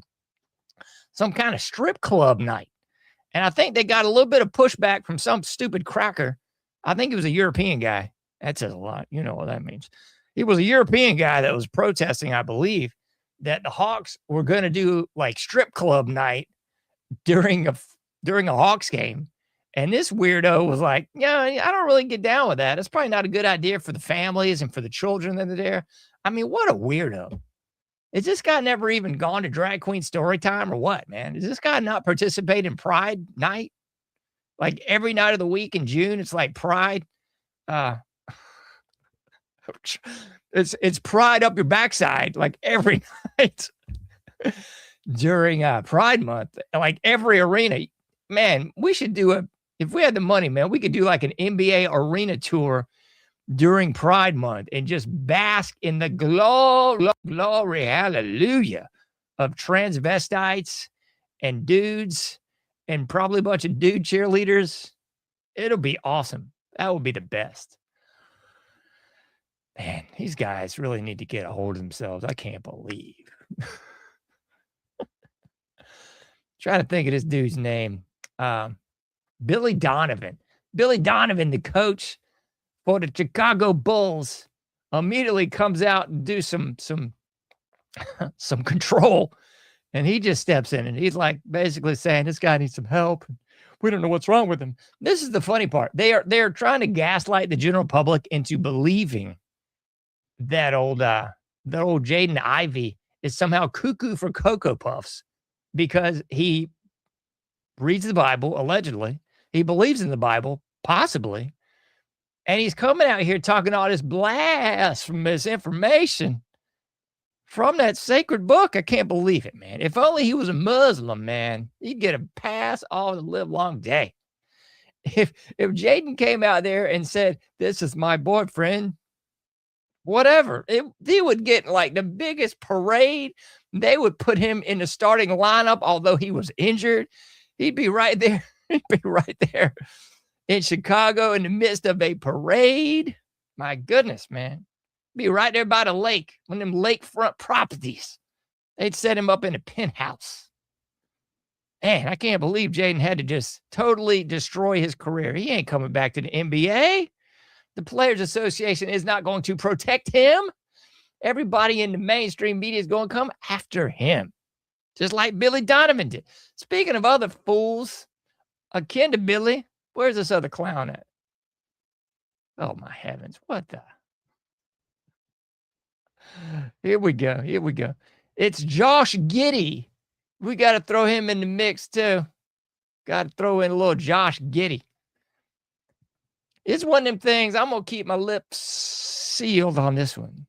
some kind of strip club night. And I think they got a little bit of pushback from some stupid cracker. I think he was a European guy. That says a lot. You know what that means. He was a European guy that was protesting, I believe, that the Hawks were going to do like strip club night during a Hawks game. And this weirdo was like, yeah, I don't really get down with that. It's probably not a good idea for the families and for the children that are there. I mean, what a weirdo. Is this guy never even gone to drag queen story time or what, man? Does this guy not participate in Pride night? Like every night of the week in June, it's like Pride. It's Pride up your backside like every night during Pride Month. Like every arena. Man, we should do if we had the money, man, we could do like an NBA arena tour during Pride Month and just bask in the glory, hallelujah, of transvestites and dudes and probably a bunch of dude cheerleaders. It'll be awesome. That would be the best. Man, these guys really need to get a hold of themselves. I can't believe. Trying to think of this dude's name. Billy Donovan. Billy Donovan, the coach for the Chicago Bulls, immediately comes out and do some control, and he just steps in and he's like basically saying this guy needs some help. We don't know what's wrong with him. This is the funny part. They are trying to gaslight the general public into believing that old Jaden Ivey is somehow cuckoo for Cocoa Puffs because he reads the Bible allegedly. He believes in the Bible possibly. And he's coming out here talking all this blasphemous information from that sacred book. I can't believe it, man. If only he was a Muslim, man, he'd get a pass all the live long day. If Jaden came out there and said, this is my boyfriend, whatever, he would get like the biggest parade. They would put him in the starting lineup, although he was injured. He'd be right there. He'd be right there in Chicago in the midst of a parade. My goodness, man. Be right there by the lake, one of them lakefront properties. They'd set him up in a penthouse. Man, I can't believe Jaden had to just totally destroy his career. He ain't coming back to the NBA. The Players Association is not going to protect him. Everybody in the mainstream media is going to come after him, just like Billy Donovan did. Speaking of other fools, akin to Billy, where's this other clown at? Oh, my heavens. What the? Here we go. Here we go. It's Josh Giddey. We got to throw him in the mix, too. Got to throw in a little Josh Giddey. It's one of them things. I'm going to keep my lips sealed on this one.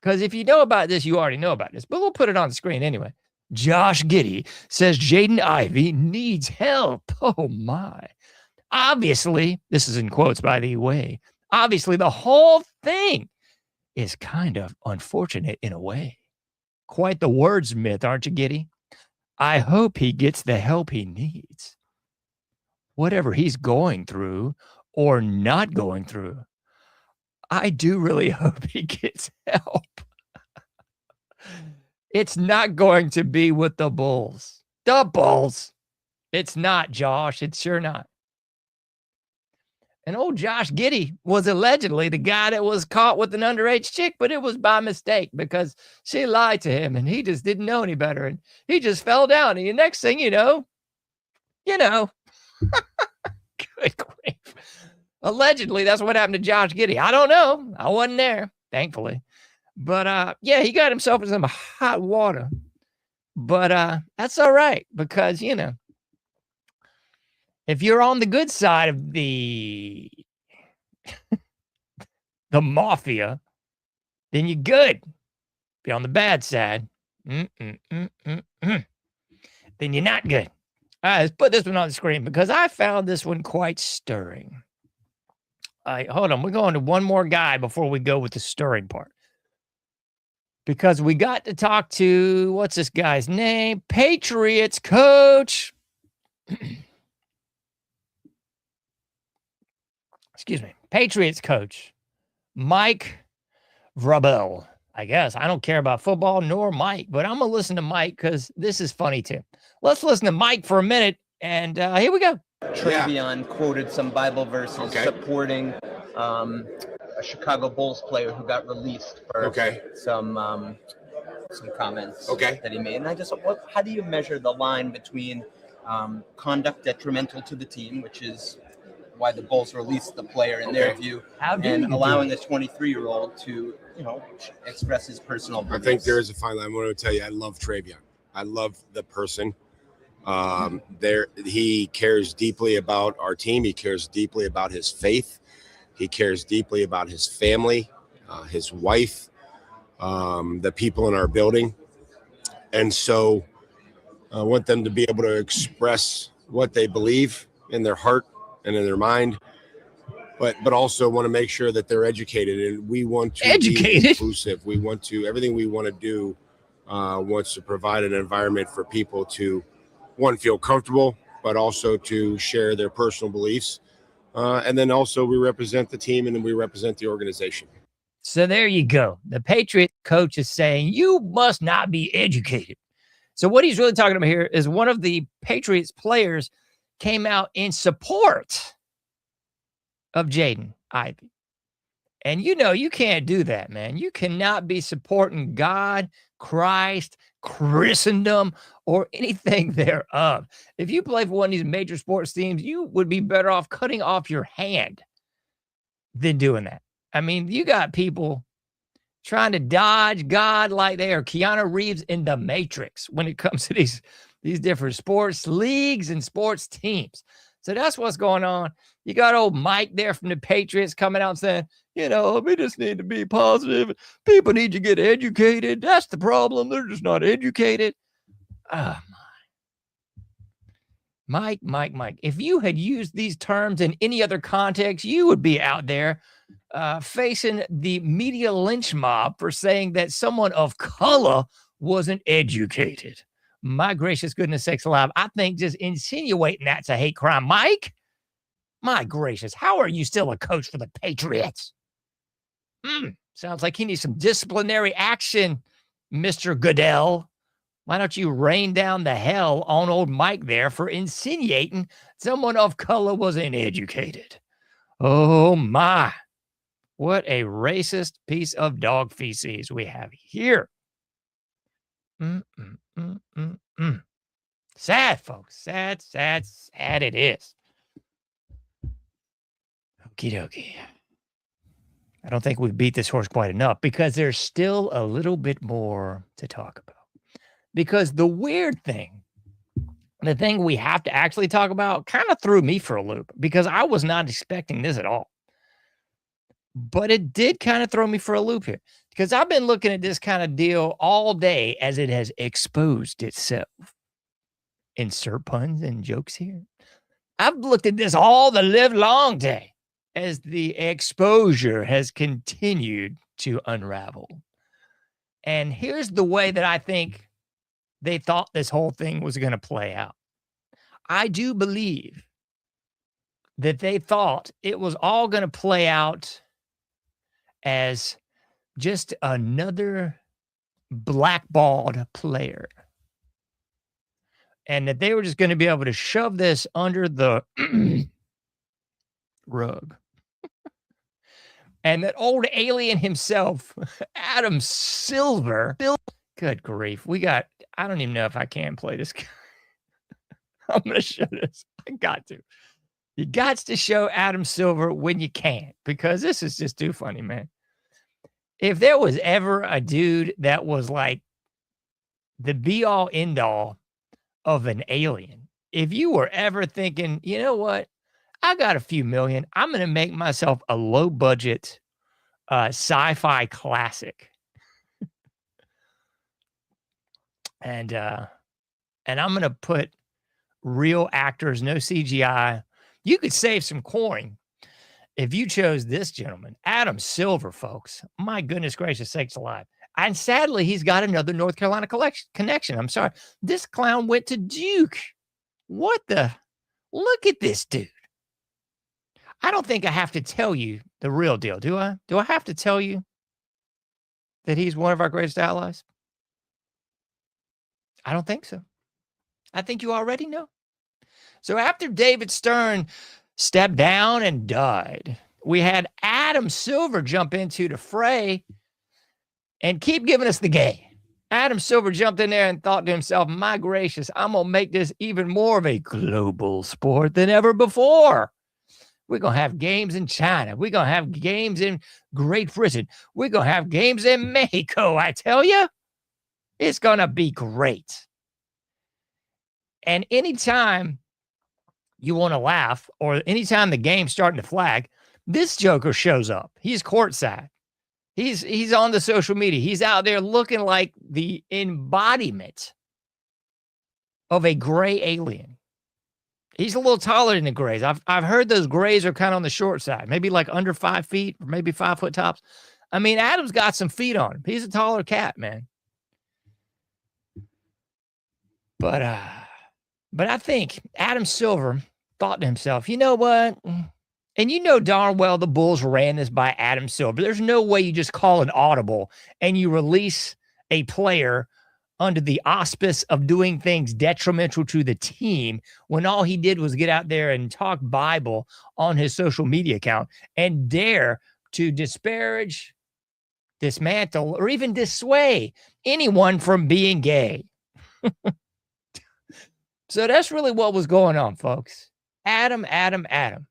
Because if you know about this, you already know about this. But we'll put it on the screen anyway. Josh Giddey says Jaden Ivey needs help. Oh, my. Obviously, this is in quotes, by the way. Obviously, the whole thing is kind of unfortunate in a way. Quite the wordsmith, aren't you, Giddey? I hope he gets the help he needs. Whatever he's going through or not going through, I do really hope he gets help. It's not going to be with the Bulls. The Bulls. It's not, Josh. It's sure not. And old Josh Giddey was allegedly the guy that was caught with an underage chick, but it was by mistake because she lied to him and he just didn't know any better. And he just fell down. And the next thing you know, good grief. Allegedly, that's what happened to Josh Giddey. I don't know. I wasn't there, thankfully. But yeah, he got himself in some hot water. But that's all right because, if you're on the good side of the mafia, then you're good. If you're on the bad side, then you're not good. All right, let's put this one on the screen because I found this one quite stirring. All right, hold on. We're going to one more guy before we go with the stirring part. Because we got to talk to, what's this guy's name? Patriots coach. Excuse me. Patriots coach, Mike Vrabel. I guess. I don't care about football nor Mike, but I'm going to listen to Mike because this is funny too. Let's listen to Mike for a minute, and here we go. Travion quoted some Bible verses supporting a Chicago Bulls player who got released for some comments that he made. And I just, how do you measure the line between conduct detrimental to the team, which is why the Bulls released the player in their view, and allowing a 23-year-old to, express his personal beliefs? I think there is a fine line. I'm going to tell you, I love Travion. I love the person. He cares deeply about our team. He cares deeply about his faith. He cares deeply about his family, his wife, the people in our building. And so I want them to be able to express what they believe in their heart and in their mind, but also want to make sure that they're educated. And we want to be inclusive. We want to, everything we want to do wants to provide an environment for people to, one, feel comfortable, but also to share their personal beliefs. And then also we represent the team and then we represent the organization. So there you go. The Patriot coach is saying you must not be educated. So what he's really talking about here is one of the Patriots players came out in support of Jaden Ivey. And you can't do that, man. You cannot be supporting God, Christ, Christendom, or anything thereof. If you play for one of these major sports teams, you would be better off cutting off your hand than doing that. I mean, you got people trying to dodge God like they are Keanu Reeves in the Matrix when it comes to these different sports leagues and sports teams. So that's what's going on. You got old Mike there from the Patriots coming out saying, we just need to be positive. People need to get educated. That's the problem. They're just not educated. Oh, my. Mike. If you had used these terms in any other context, you would be out there facing the media lynch mob for saying that someone of color wasn't educated. My gracious goodness sakes alive. I think just insinuating that's a hate crime. Mike, my gracious, how are you still a coach for the Patriots? Sounds like he needs some disciplinary action, Mr. Goodell. Why don't you rain down the hell on old Mike there for insinuating someone of color wasn't educated? Oh, my. What a racist piece of dog feces we have here. Sad, folks. Sad it is. Okie dokie. I don't think we've beat this horse quite enough because there's still a little bit more to talk about. Because the weird thing, the thing we have to actually talk about kind of threw me for a loop because I was not expecting this at all. But it did kind of throw me for a loop here because I've been looking at this kind of deal all day as it has exposed itself. Insert puns and jokes here. I've looked at this all the live long day as the exposure has continued to unravel. And here's the way that I think they thought this whole thing was going to play out. I do believe that they thought it was all going to play out as just another blackballed player. And that they were just going to be able to shove this under the rug. And that old alien himself, Adam Silver, good grief. I don't even know if I can play this. I'm going to show this. I got to. You got to show Adam Silver when you can, because this is just too funny, man. If there was ever a dude that was like the be all end all of an alien, if you were ever thinking, you know what, I got a few million, I'm going to make myself a low budget sci-fi classic. And I'm going to put real actors, no CGI. You could save some coin if you chose this gentleman, Adam Silver, folks. My goodness gracious sakes alive. And sadly, he's got another North Carolina connection. I'm sorry. This clown went to Duke. What the? Look at this dude. I don't think I have to tell you the real deal, do I? Do I have to tell you that he's one of our greatest allies? I don't think so. I think you already know. So after David Stern stepped down and died, we had Adam Silver jump into the fray and keep giving us the game. Adam Silver jumped in there and thought to himself, my gracious, I'm going to make this even more of a global sport than ever before. We're going to have games in China. We're going to have games in Great Britain. We're going to have games in Mexico. I tell you, it's going to be great. And anytime you want to laugh, or anytime the game's starting to flag, this joker shows up. He's courtside. He's on the social media. He's out there looking like the embodiment of a gray alien. He's a little taller than the grays. I've heard those grays are kind of on the short side, maybe like under 5 feet, or maybe 5 foot tops. I mean, Adam's got some feet on him. He's a taller cat, man. But I think Adam Silver thought to himself, you know what? And you know darn well the Bulls ran this by Adam Silver. There's no way you just call an audible and you release a player under the auspice of doing things detrimental to the team when all he did was get out there and talk Bible on his social media account and dare to disparage, dismantle, or even dissuade anyone from being gay. So that's really what was going on, folks. Adam. And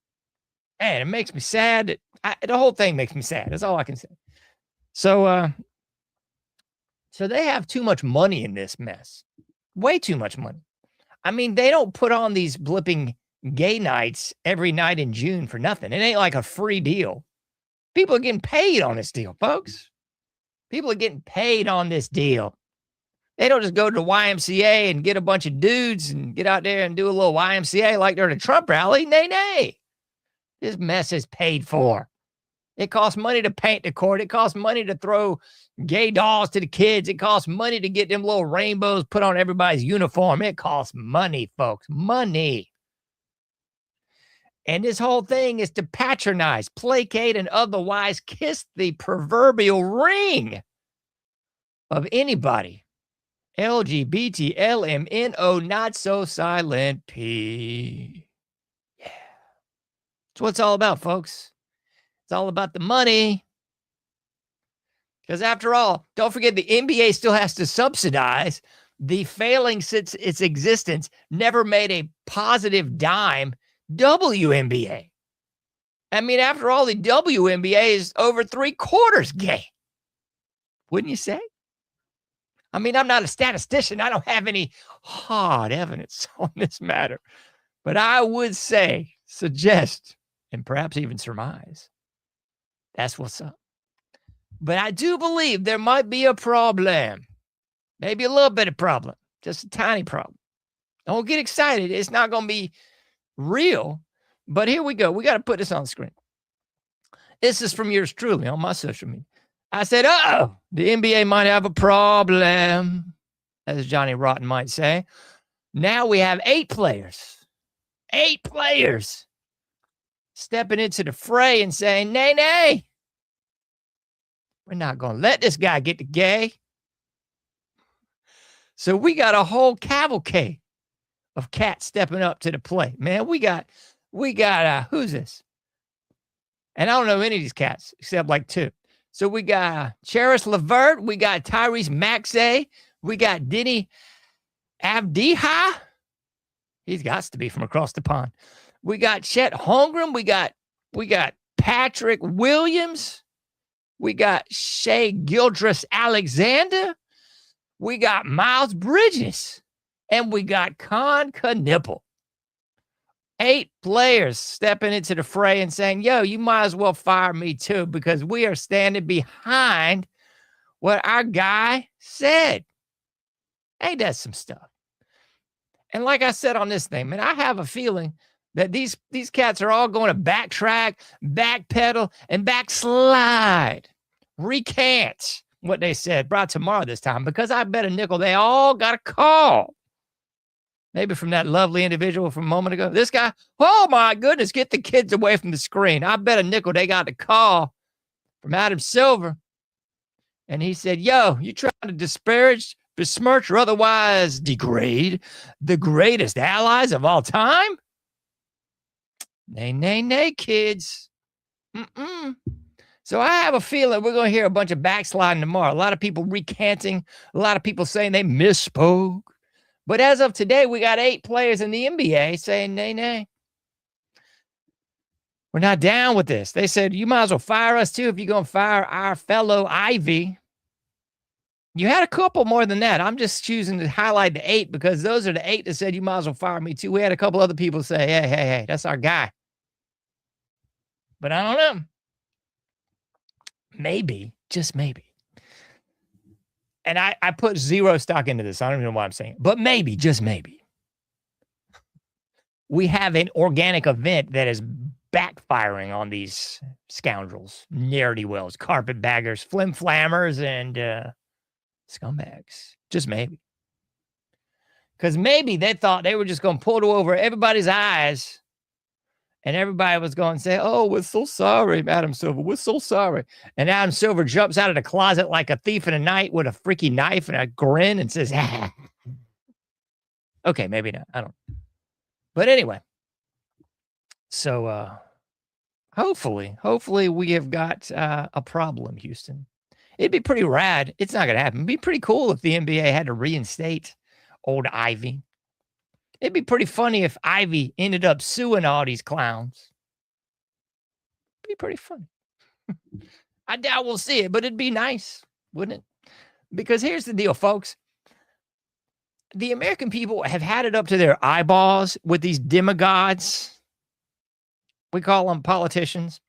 it makes me sad. The whole thing makes me sad. That's all I can say. So they have too much money in this mess. Way too much money. I mean, they don't put on these blipping gay nights every night in June for nothing. It ain't like a free deal. People are getting paid on this deal, folks. People are getting paid on this deal. They don't just go to the YMCA and get a bunch of dudes and get out there and do a little YMCA like during a Trump rally. Nay. This mess is paid for. It costs money to paint the court. It costs money to throw gay dolls to the kids. It costs money to get them little rainbows put on everybody's uniform. It costs money, folks. Money. And this whole thing is to patronize, placate, and otherwise kiss the proverbial ring of anybody. LGBT, LMNO, not so silent P. Yeah. That's what it's all about, folks. It's all about the money. Because after all, don't forget the NBA still has to subsidize the failing since its existence, never made a positive dime WNBA. I mean, after all, the WNBA is over 3/4 gay. Wouldn't you say? I mean, I'm not a statistician. I don't have any hard evidence on this matter. But I would say, suggest, and perhaps even surmise, that's what's up. But I do believe there might be a problem. Maybe a little bit of problem. Just a tiny problem. Don't get excited. It's not going to be real. But here we go. We got to put this on the screen. This is from yours truly on my social media. I said, the NBA might have a problem. as Johnny Rotten might say. Now we have 8 players. 8 players stepping into the fray and saying, nay, nay. We're not going to let this guy get the gay. So we got a whole cavalcade of cats stepping up to the plate. Man, we got who's this? And I don't know any of these cats except like 2. So we got Cheris Levert, we got Tyrese Maxey, we got Denny Avdiha. He's got to be from across the pond. We got Chet Holmgren, we got Patrick Williams, we got Shea Gildress Alexander, we got Miles Bridges, and we got Con Knipple. 8 players stepping into the fray and saying, yo, you might as well fire me too, because we are standing behind what our guy said. Ain't that some stuff? And like I said on this thing, man, I have a feeling that these cats are all going to backtrack, backpedal, and backslide. Recant what they said, brought tomorrow this time, because I bet a nickel they all got a call. Maybe from that lovely individual from a moment ago. This guy, oh my goodness, get the kids away from the screen. I bet a nickel they got the call from Adam Silver. And he said, yo, you trying to disparage, besmirch, or otherwise degrade the greatest allies of all time? Nay, nay, nay, kids. So I have a feeling we're going to hear a bunch of backsliding tomorrow. A lot of people recanting, a lot of people saying they misspoke. But as of today, we got 8 players in the NBA saying, nay, nay. We're not down with this. They said, you might as well fire us too if you're going to fire our fellow Ivy. You had a couple more than that. I'm just choosing to highlight the 8 because those are the 8 that said, you might as well fire me too. We had a couple other people say, hey, that's our guy. But I don't know. Maybe, just maybe. And I put 0 stock into this. I don't even know why I'm saying it. But maybe, just maybe, we have an organic event that is backfiring on these scoundrels, ne'er-do-wells, carpetbaggers, flim-flammers, and scumbags. Just maybe. Because maybe they thought they were just going to pull it over everybody's eyes, and everybody was going to say, oh, we're so sorry, Adam Silver. We're so sorry. And Adam Silver jumps out of the closet like a thief in the night with a freaky knife and a grin and says, ah. Okay, maybe not. I don't know. But anyway, so hopefully we have got a problem, Houston. It'd be pretty rad. It's not going to happen. It'd be pretty cool if the NBA had to reinstate old Ivy. It'd be pretty funny if Ivy ended up suing all these clowns. It'd be pretty funny. I doubt we'll see it, but it'd be nice, wouldn't it? Because here's the deal, folks. The American people have had it up to their eyeballs with these demigods. We call them politicians.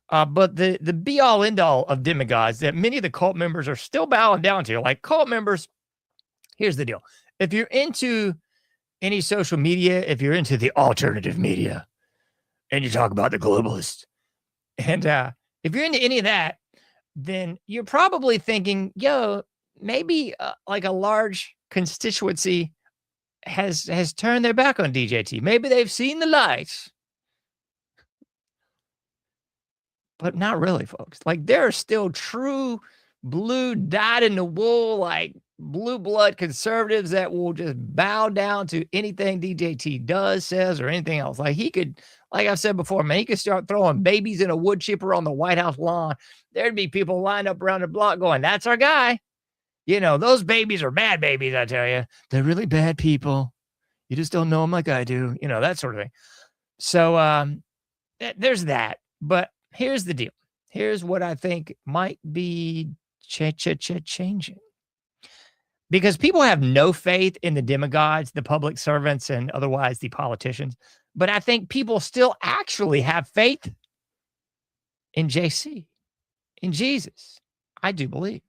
But the be-all, end-all of demigods that many of the cult members are still bowing down to. Like cult members, here's the deal. If you're into any social media, if you're into the alternative media, and you talk about the globalists, and if you're into any of that, then you're probably thinking, yo, maybe like a large constituency has turned their back on DJT. Maybe they've seen the lights. But not really, folks. Like, there are still true blue, dyed-in-the-wool, like, blue blood conservatives that will just bow down to anything DJT does, says, or anything else. Like, he could, like I've said before, man, he could start throwing babies in a wood chipper on the White House lawn. There'd be people lined up around the block going, that's our guy. You know, those babies are bad babies, I tell you. They're really bad people. You just don't know them like I do. You know, that sort of thing. So there's that. But here's the deal. Here's what I think might be changing. Because people have no faith in the demigods, the public servants, and otherwise the politicians. But I think people still actually have faith in JC, in Jesus. I do believe.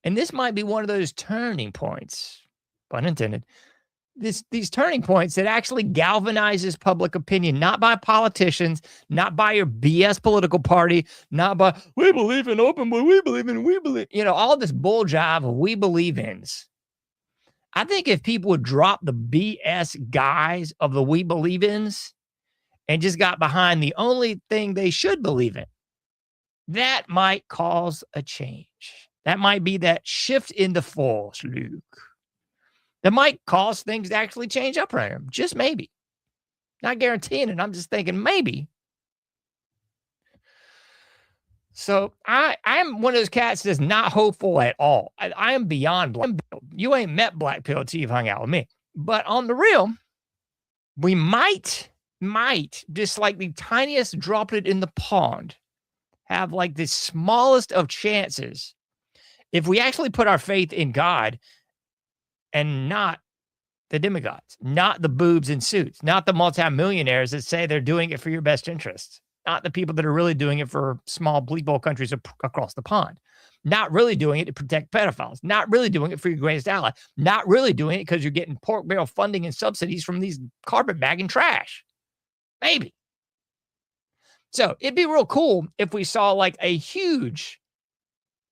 And this might be one of those turning points, pun intended, these turning points that actually galvanizes public opinion, not by politicians, not by your BS political party, not by, we believe in open, we believe, you know, all this bull jive of we believe ins. I think if people would drop the BS guise of the we believe ins and just got behind the only thing they should believe in, that might cause a change. That might be that shift in the force, Luke. That might cause things to actually change up right here. Just maybe. Not guaranteeing it. I'm just thinking maybe. So I'm one of those cats that's not hopeful at all. I am beyond black pill. You ain't met black pill till you've hung out with me. But on the real, we might, just like the tiniest droplet in the pond, have like the smallest of chances if we actually put our faith in God and not the demigods, not the boobs in suits, not the multimillionaires that say they're doing it for your best interests, not the people that are really doing it for small bleep-hole countries across the pond, not really doing it to protect pedophiles, not really doing it for your greatest ally, not really doing it because you're getting pork barrel funding and subsidies from these carpetbagging trash. Maybe. So it'd be real cool if we saw like a huge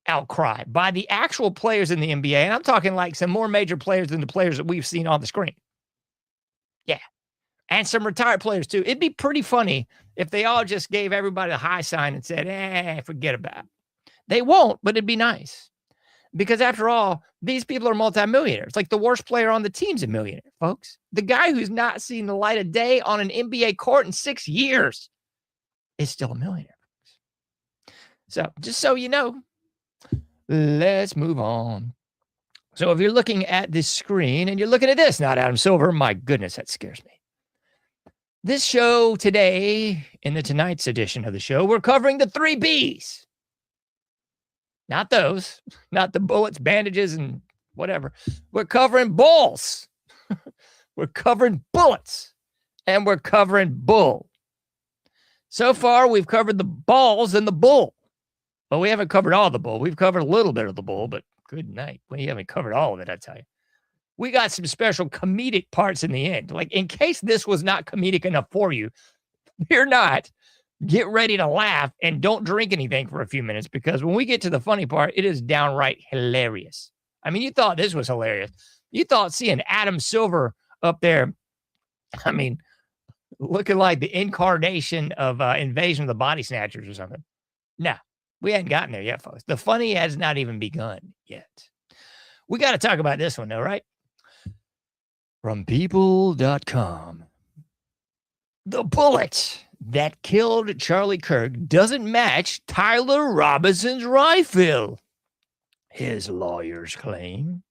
outcry by the actual players in the NBA. And I'm talking like some more major players than the players that we've seen on the screen. Yeah. And some retired players too. It'd be pretty funny if they all just gave everybody a high sign and said, forget about it. They won't, but it'd be nice. Because after all, these people are multimillionaires. Like the worst player on the team's a millionaire, folks. The guy who's not seen the light of day on an NBA court in 6 years is still a millionaire. So just so you know, let's move on. So if you're looking at this screen and you're looking at this, not Adam Silver, my goodness, that scares me. This show today, in the tonight's edition of the show, we're covering the 3 Bs. Not those, not the bullets, bandages, and whatever. We're covering balls. We're covering bullets. And we're covering bull. So far, we've covered the balls and the bull. But we haven't covered all the bull. We've covered a little bit of the bull, but good night. We haven't covered all of it, I tell you. We got some special comedic parts in the end. Like, in case this was not comedic enough for you, fear not. Get ready to laugh and don't drink anything for a few minutes, because when we get to the funny part, it is downright hilarious. I mean, you thought this was hilarious. You thought seeing Adam Silver up there, I mean, looking like the incarnation of Invasion of the Body Snatchers or something. No, we hadn't gotten there yet, folks. The funny has not even begun yet. We got to talk about this one, though, right? From people.com. The bullet that killed Charlie Kirk doesn't match Tyler Robinson's rifle, his lawyers claim.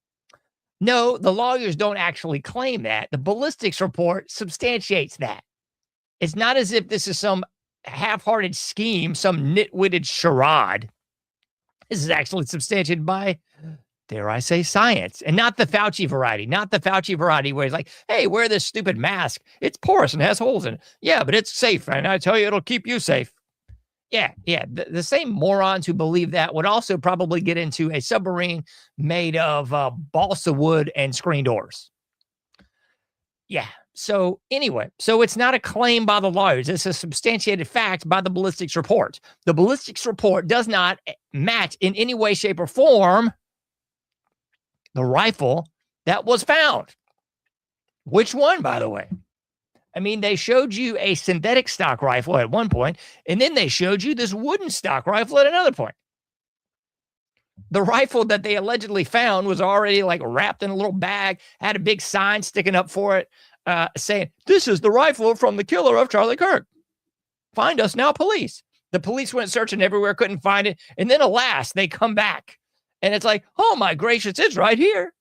No, the lawyers don't actually claim that. The ballistics report substantiates that. It's not as if this is some half-hearted scheme, some nitwitted charade. This is actually substantiated by, dare I say, science, and not the Fauci variety, where it's like, hey, wear this stupid mask. It's porous and has holes in it. Yeah, but it's safe, and I tell you, it'll keep you safe. Yeah. The same morons who believe that would also probably get into a submarine made of balsa wood and screen doors. Yeah. So anyway, it's not a claim by the lawyers. It's a substantiated fact by the ballistics report. The ballistics report does not match in any way, shape, or form the rifle that was found. Which one, by the way? I mean, they showed you a synthetic stock rifle at one point, and then they showed you this wooden stock rifle at another point. The rifle that they allegedly found was already like wrapped in a little bag, had a big sign sticking up for it, saying, this is the rifle from the killer of Charlie Kirk. Find us now, police. The police went searching everywhere, couldn't find it. And then alas, they come back. And it's like, oh my gracious, it's right here.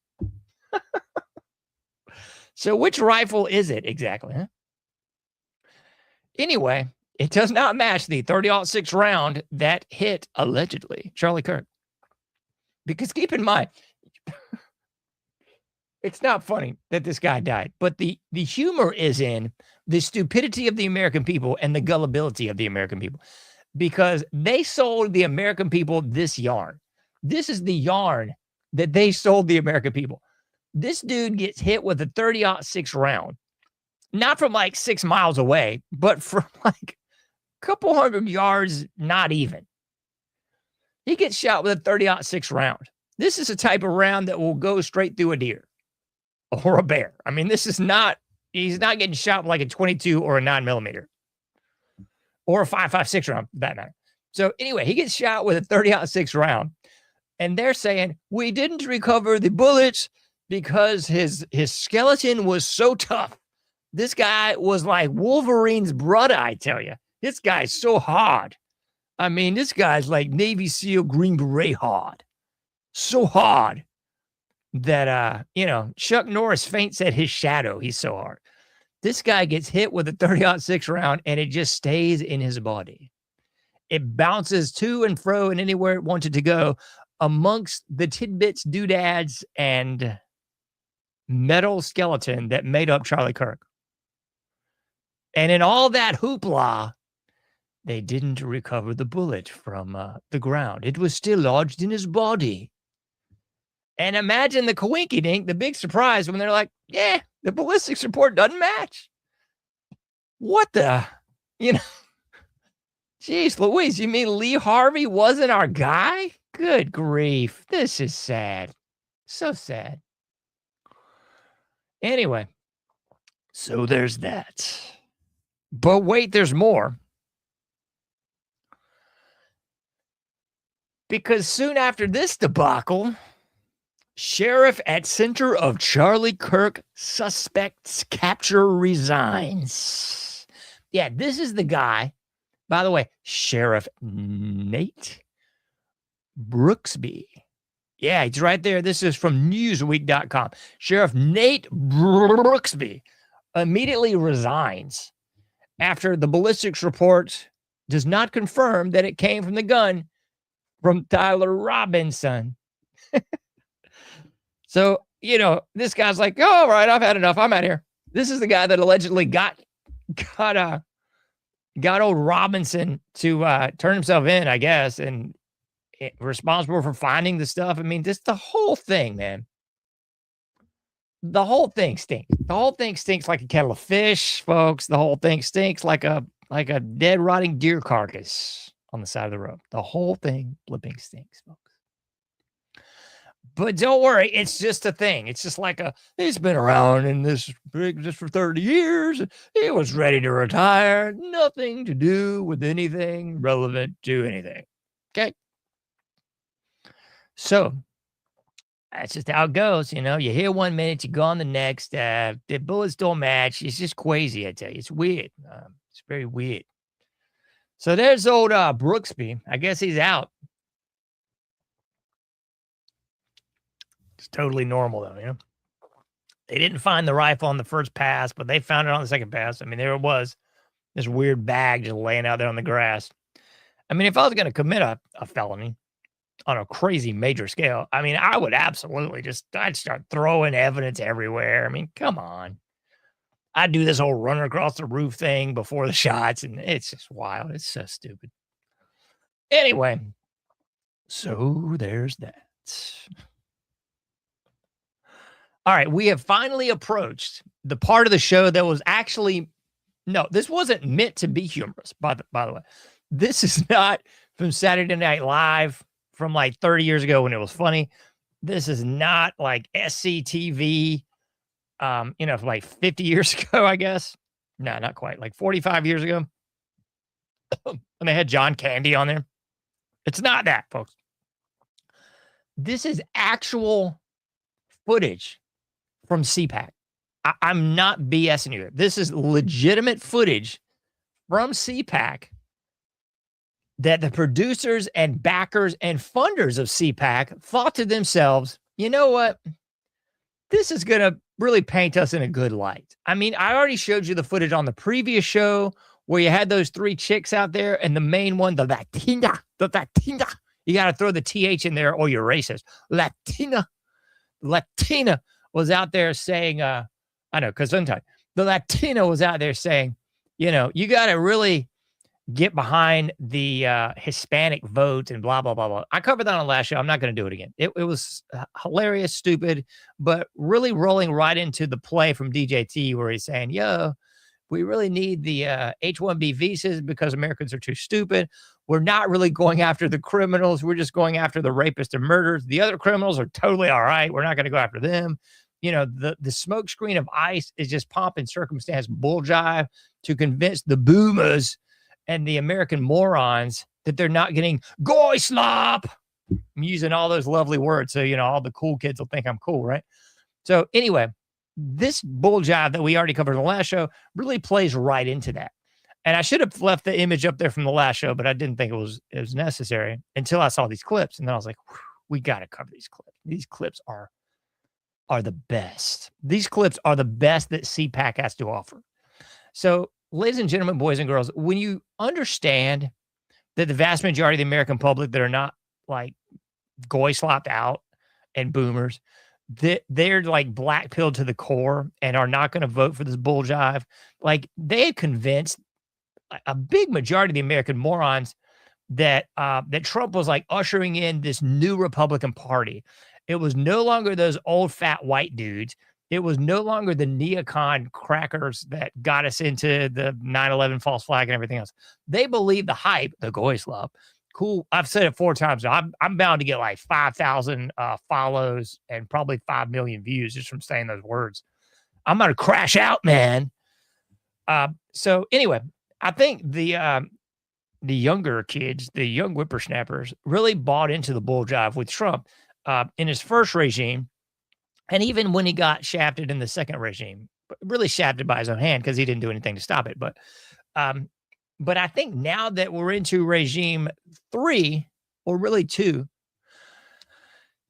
So which rifle is it exactly? Huh? Anyway, it does not match the .30-06 round that hit, allegedly, Charlie Kirk. Because keep in mind, it's not funny that this guy died, but the humor is in the stupidity of the American people and the gullibility of the American people. Because they sold the American people this yarn. This is the yarn that they sold the American people. This dude gets hit with a .30-06 round. Not from like 6 miles away, but from like a couple hundred yards, not even. He gets shot with a .30-06 round. This is a type of round that will go straight through a deer. or a bear. I mean, this is not, he's not getting shot with like a 22 or a 9mm or a 5.56 round, for that matter. So anyway, he gets shot with a 30-06 round, and they're saying, we didn't recover the bullets because his skeleton was so tough. This guy was like Wolverine's brother, I tell you. This guy's so hard. I mean, this guy's like Navy SEAL Green Beret hard. So hard that, Chuck Norris faints at his shadow. He's so hard. This guy gets hit with a 30-06 round, and it just stays in his body. It bounces to and fro and anywhere it wanted to go amongst the tidbits, doodads, and metal skeleton that made up Charlie Kirk. And in all that hoopla, they didn't recover the bullet from the ground. It was still lodged in his body. And imagine the coinky-dink, the big surprise when they're like, yeah, the ballistics report doesn't match. What the, Jeez Louise, you mean Lee Harvey wasn't our guy? Good grief. This is sad. So sad. Anyway, so there's that. But wait, there's more. Because soon after this debacle, sheriff at center of Charlie Kirk suspects capture resigns. Yeah, this is the guy. By the way, Sheriff Nate Brooksby. Yeah, he's right there. This is from Newsweek.com. Sheriff Nate Brooksby immediately resigns after the ballistics report does not confirm that it came from the gun from Tyler Robinson. So, this guy's like, oh, all right, I've had enough. I'm out here. This is the guy that allegedly got old Robinson to turn himself in, I guess, and responsible for finding the stuff. I mean, the whole thing, man. The whole thing stinks. The whole thing stinks like a kettle of fish, folks. The whole thing stinks like a dead, rotting deer carcass on the side of the road. The whole thing flipping stinks, folks. But don't worry, it's just a thing. It's just like he's been around in this rig just for 30 years. He was ready to retire. Nothing to do with anything relevant to anything. Okay? So, that's just how it goes. You hear 1 minute, you go on the next. The bullets don't match. It's just crazy, I tell you. It's weird. It's very weird. So there's old Brooksby. I guess he's out. It's totally normal, though, They didn't find the rifle on the first pass, but they found it on the second pass. I mean, there it was. This weird bag just laying out there on the grass. I mean, if I was going to commit a felony on a crazy major scale, I mean, I would absolutely I'd start throwing evidence everywhere. I mean, come on. I'd do this whole run across the roof thing before the shots, and it's just wild. It's so stupid. Anyway, so there's that. All right, we have finally approached the part of the show that was actually, no, this wasn't meant to be humorous, by the way. This is not from Saturday Night Live from like 30 years ago when it was funny. This is not like SCTV, from like 50 years ago, I guess. No, not quite. Like 45 years ago. And they had John Candy on there. It's not that, folks. This is actual footage from CPAC. I'm not BSing you. This is legitimate footage from CPAC that the producers and backers and funders of CPAC thought to themselves, you know what? This is going to really paint us in a good light. I mean, I already showed you the footage on the previous show where you had those 3 chicks out there, and the main one, the Latina. You got to throw the TH in there or you're racist. Latina was out there saying, I know, because sometimes the Latina was out there saying, you got to really get behind the Hispanic vote and blah, blah, blah, blah. I covered that on the last show. I'm not going to do it again. It was hilarious, stupid, but really rolling right into the play from DJT where he's saying, we really need the H-1B visas because Americans are too stupid. We're not really going after the criminals. We're just going after the rapists and murderers. The other criminals are totally all right. We're not going to go after them. the smoke screen of ICE is just pomp and circumstance bull jive to convince the boomers and the American morons that they're not getting goy slop. I'm using all those lovely words. So, all the cool kids will think I'm cool, right? So anyway, this bull jive that we already covered in the last show really plays right into that. And I should have left the image up there from the last show, but I didn't think it was necessary until I saw these clips. And then I was like, we got to cover these clips. These clips are the best. These clips are the best that CPAC has to offer. So, ladies and gentlemen, boys and girls, when you understand that the vast majority of the American public that are not like goy slopped out and boomers, they're like black pilled to the core and are not going to vote for this bull jive. Like, they had convinced a big majority of the American morons that Trump was like ushering in this new Republican Party. It was no longer those old fat white dudes. It was no longer the neocon crackers that got us into the 9/11 false flag and everything else. They believe the hype, the goy slop. Cool. I've said it 4 times. I'm bound to get like 5,000 follows and probably 5 million views just from saying those words. I'm going to crash out, man. So anyway, I think the younger kids, the young whippersnappers, really bought into the bull jive with Trump in his first regime. And even when he got shafted in the second regime, really shafted by his own hand because he didn't do anything to stop it. But I think now that we're into regime 3, or really 2,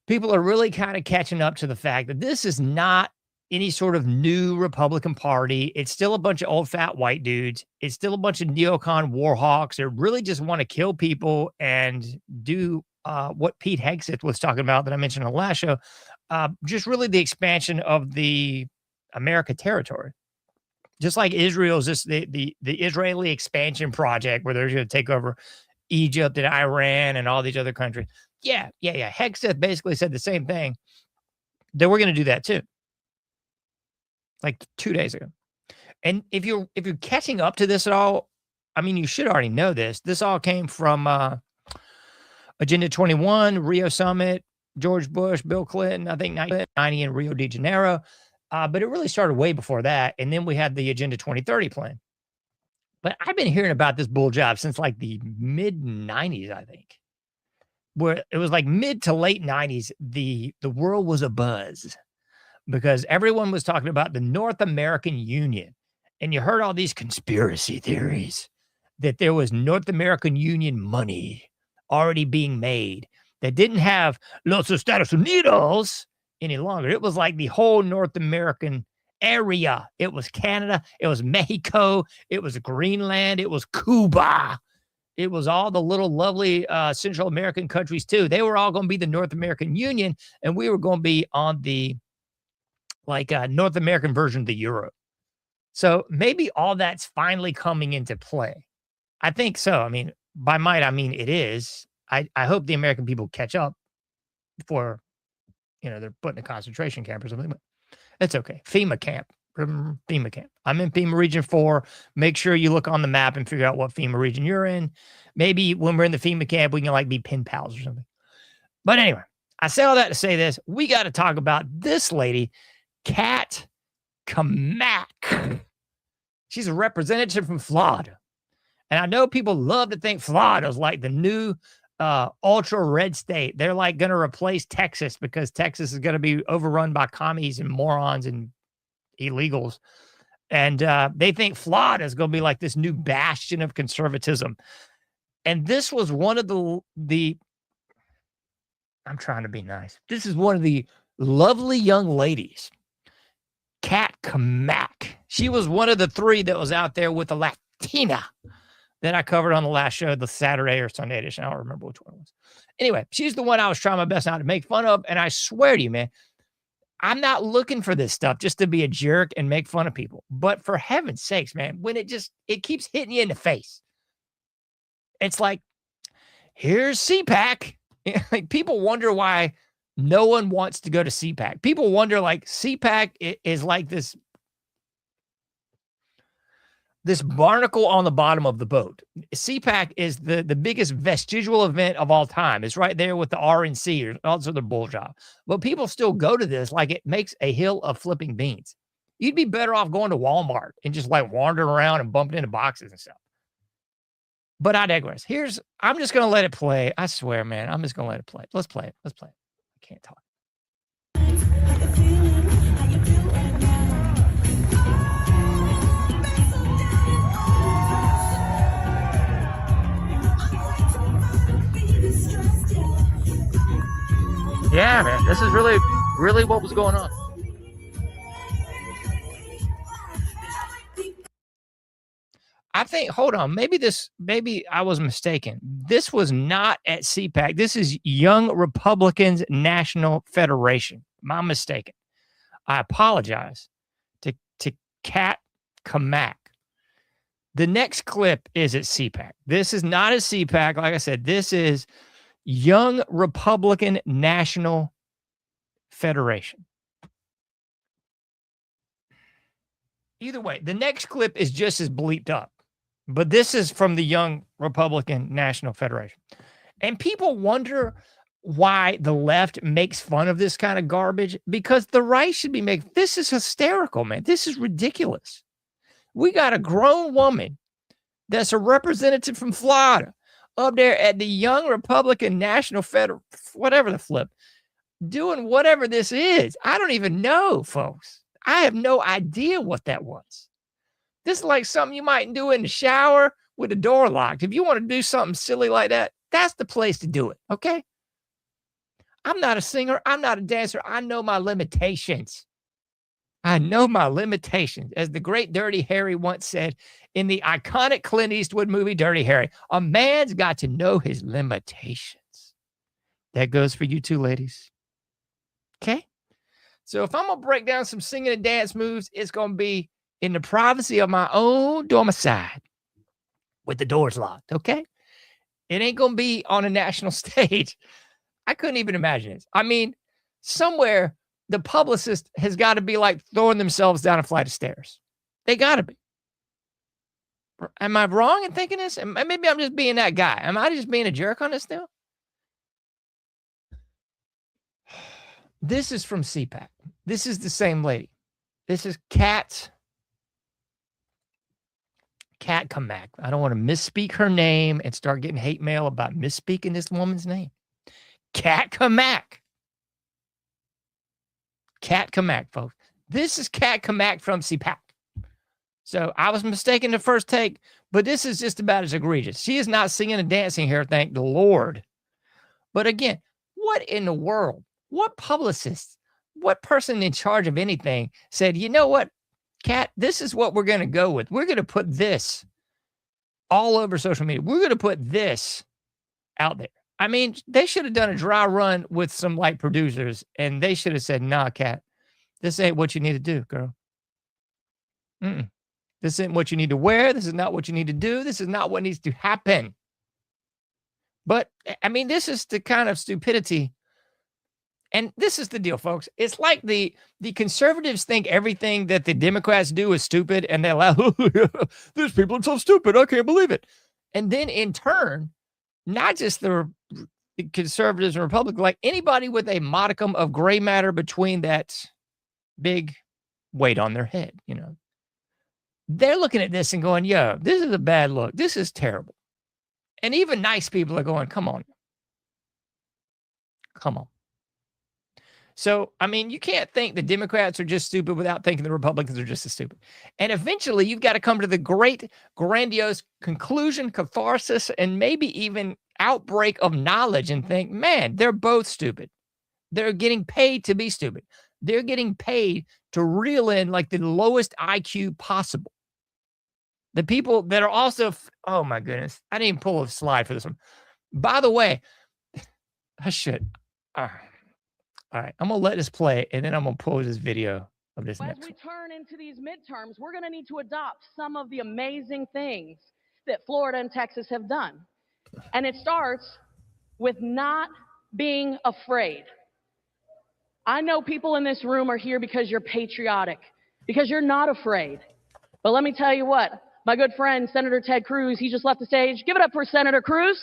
people are really kind of catching up to the fact that this is not any sort of new Republican Party. It's still a bunch of old fat white dudes. It's still a bunch of neocon war hawks that really just want to kill people and do what Pete Hegseth was talking about that I mentioned in the last show. Just really the expansion of the America territory. Just like Israel's just the Israeli expansion project where they're going to take over Egypt and Iran and all these other countries. Yeah. Hegseth basically said the same thing. That we're going to do that too. Like 2 days ago. And if you're catching up to this at all, I mean, you should already know this. This all came from Agenda 21, Rio Summit, George Bush, Bill Clinton, I think 90 in Rio de Janeiro. But it really started way before that. And then we had the Agenda 2030 plan. But I've been hearing about this bull job since like the mid 90s, I think. Where it was like mid to late 90s, the world was abuzz because everyone was talking about the North American Union. And you heard all these conspiracy theories that there was North American Union money already being made that didn't have Los Estados Unidos any longer. It was like the whole North American area. It was Canada. It was Mexico. It was Greenland. It was Cuba. It was all the little lovely Central American countries too. They were all going to be the North American Union, and we were going to be on the North American version of the euro. So maybe all that's finally coming into play. I think so. I mean, by might, I mean it is. I hope the American people catch up before, they're put in a concentration camp or something. But it's okay. FEMA camp. FEMA camp. I'm in FEMA Region 4. Make sure you look on the map and figure out what FEMA region you're in. Maybe when we're in the FEMA camp, we can be pen pals or something. But anyway, I say all that to say this. We got to talk about this lady, Kat Kamak. She's a representative from Florida. And I know people love to think Florida is like the new ultra red state. They're like going to replace Texas because Texas is going to be overrun by commies and morons and illegals. And they think Florida is going to be like this new bastion of conservatism. And this was one of the I'm trying to be nice. This is one of the lovely young ladies, Kat Kamak. She was one of the 3 that was out there with the Latina that I covered on the last show, the Saturday or Sunday edition. I don't remember which one it was. Anyway, she's the one I was trying my best not to make fun of. And I swear to you, man, I'm not looking for this stuff just to be a jerk and make fun of people. But for heaven's sakes, man, when it keeps hitting you in the face. It's like, here's CPAC. Like, people wonder why no one wants to go to CPAC. People wonder, like, CPAC is like this. this barnacle on the bottom of the boat. CPAC is the biggest vestigial event of all time. It's right there with the RNC or also the bull job. But people still go to this like it makes a hill of flipping beans. You'd be better off going to Walmart and just like wandering around and bumping into boxes and stuff. But I digress. I'm just going to let it play. I swear, man, I'm just going to let it play. Let's play it. Let's play it. I can't talk. Yeah, man, this is really, really what was going on. I think, hold on, maybe I was mistaken. This was not at CPAC. This is Young Republicans National Federation. I'm mistaken. I apologize to Kat Kamak. The next clip is at CPAC. This is not at CPAC. Like I said, this is Young Republican National Federation. Either way, the next clip is just as bleeped up. But this is from the Young Republican National Federation. And people wonder why the left makes fun of this kind of garbage, because the right should be making, this is hysterical, man. This is ridiculous. We got a grown woman that's a representative from Florida up there at the Young Republican National Federation, whatever the flip, doing whatever this is. I don't even know, folks. I have no idea what that was. This is like something you might do in the shower with the door locked. If you want to do something silly like that, that's the place to do it, okay? I'm not a singer. I'm not a dancer. I know my limitations. I know my limitations. As the great Dirty Harry once said in the iconic Clint Eastwood movie, Dirty Harry, a man's got to know his limitations. That goes for you too, ladies. Okay? So if I'm going to break down some singing and dance moves, it's going to be in the privacy of my own domicile with the doors locked, okay? It ain't going to be on a national stage. I couldn't even imagine this. I mean, somewhere the publicist has got to be like throwing themselves down a flight of stairs. They got to be. Am I wrong in thinking this? Maybe I'm just being that guy. Am I just being a jerk on this now? This is from CPAC. This is the same lady. This is Kat Kamak. I don't want to misspeak her name and start getting hate mail about misspeaking this woman's name. Kat Kamak. Kat Kamak, folks. This is Kat Kamak from CPAC. So I was mistaken the first take, but this is just about as egregious. She is not singing and dancing here, thank the Lord. But again, what in the world? What publicist, what person in charge of anything said, you know what, Kat, this is what we're going to go with. We're going to put this all over social media. We're going to put this out there. I mean, they should have done a dry run with some like producers, and they should have said, nah, Kat, this ain't what you need to do, girl. This isn't what you need to wear. This is not what you need to do. This is not what needs to happen. But, I mean, this is the kind of stupidity. And this is the deal, folks. It's like the conservatives think everything that the Democrats do is stupid, and they're like, these people are so stupid. I can't believe it. And then in turn, not just the conservatives and Republicans, like anybody with a modicum of gray matter between that big weight on their head, you know, they're looking at this and going, yo, this is a bad look. This is terrible. And even nice people are going, come on. Come on. So, I mean, you can't think the Democrats are just stupid without thinking the Republicans are just as stupid. And eventually, you've got to come to the great, grandiose conclusion, catharsis, and maybe even outbreak of knowledge and think, man, they're both stupid. They're getting paid to be stupid. They're getting paid to reel in like the lowest IQ possible. The people that are also, oh my goodness, I didn't even pull a slide for this one. By the way, I should. All right, I'm going to let this play, and then I'm going to pull this video of this next one. As we turn into these midterms, we're going to need to adopt some of the amazing things that Florida and Texas have done. And it starts with not being afraid. I know people in this room are here because you're patriotic, because you're not afraid. But let me tell you what, my good friend, Senator Ted Cruz. He just left the stage. Give it up for Senator Cruz.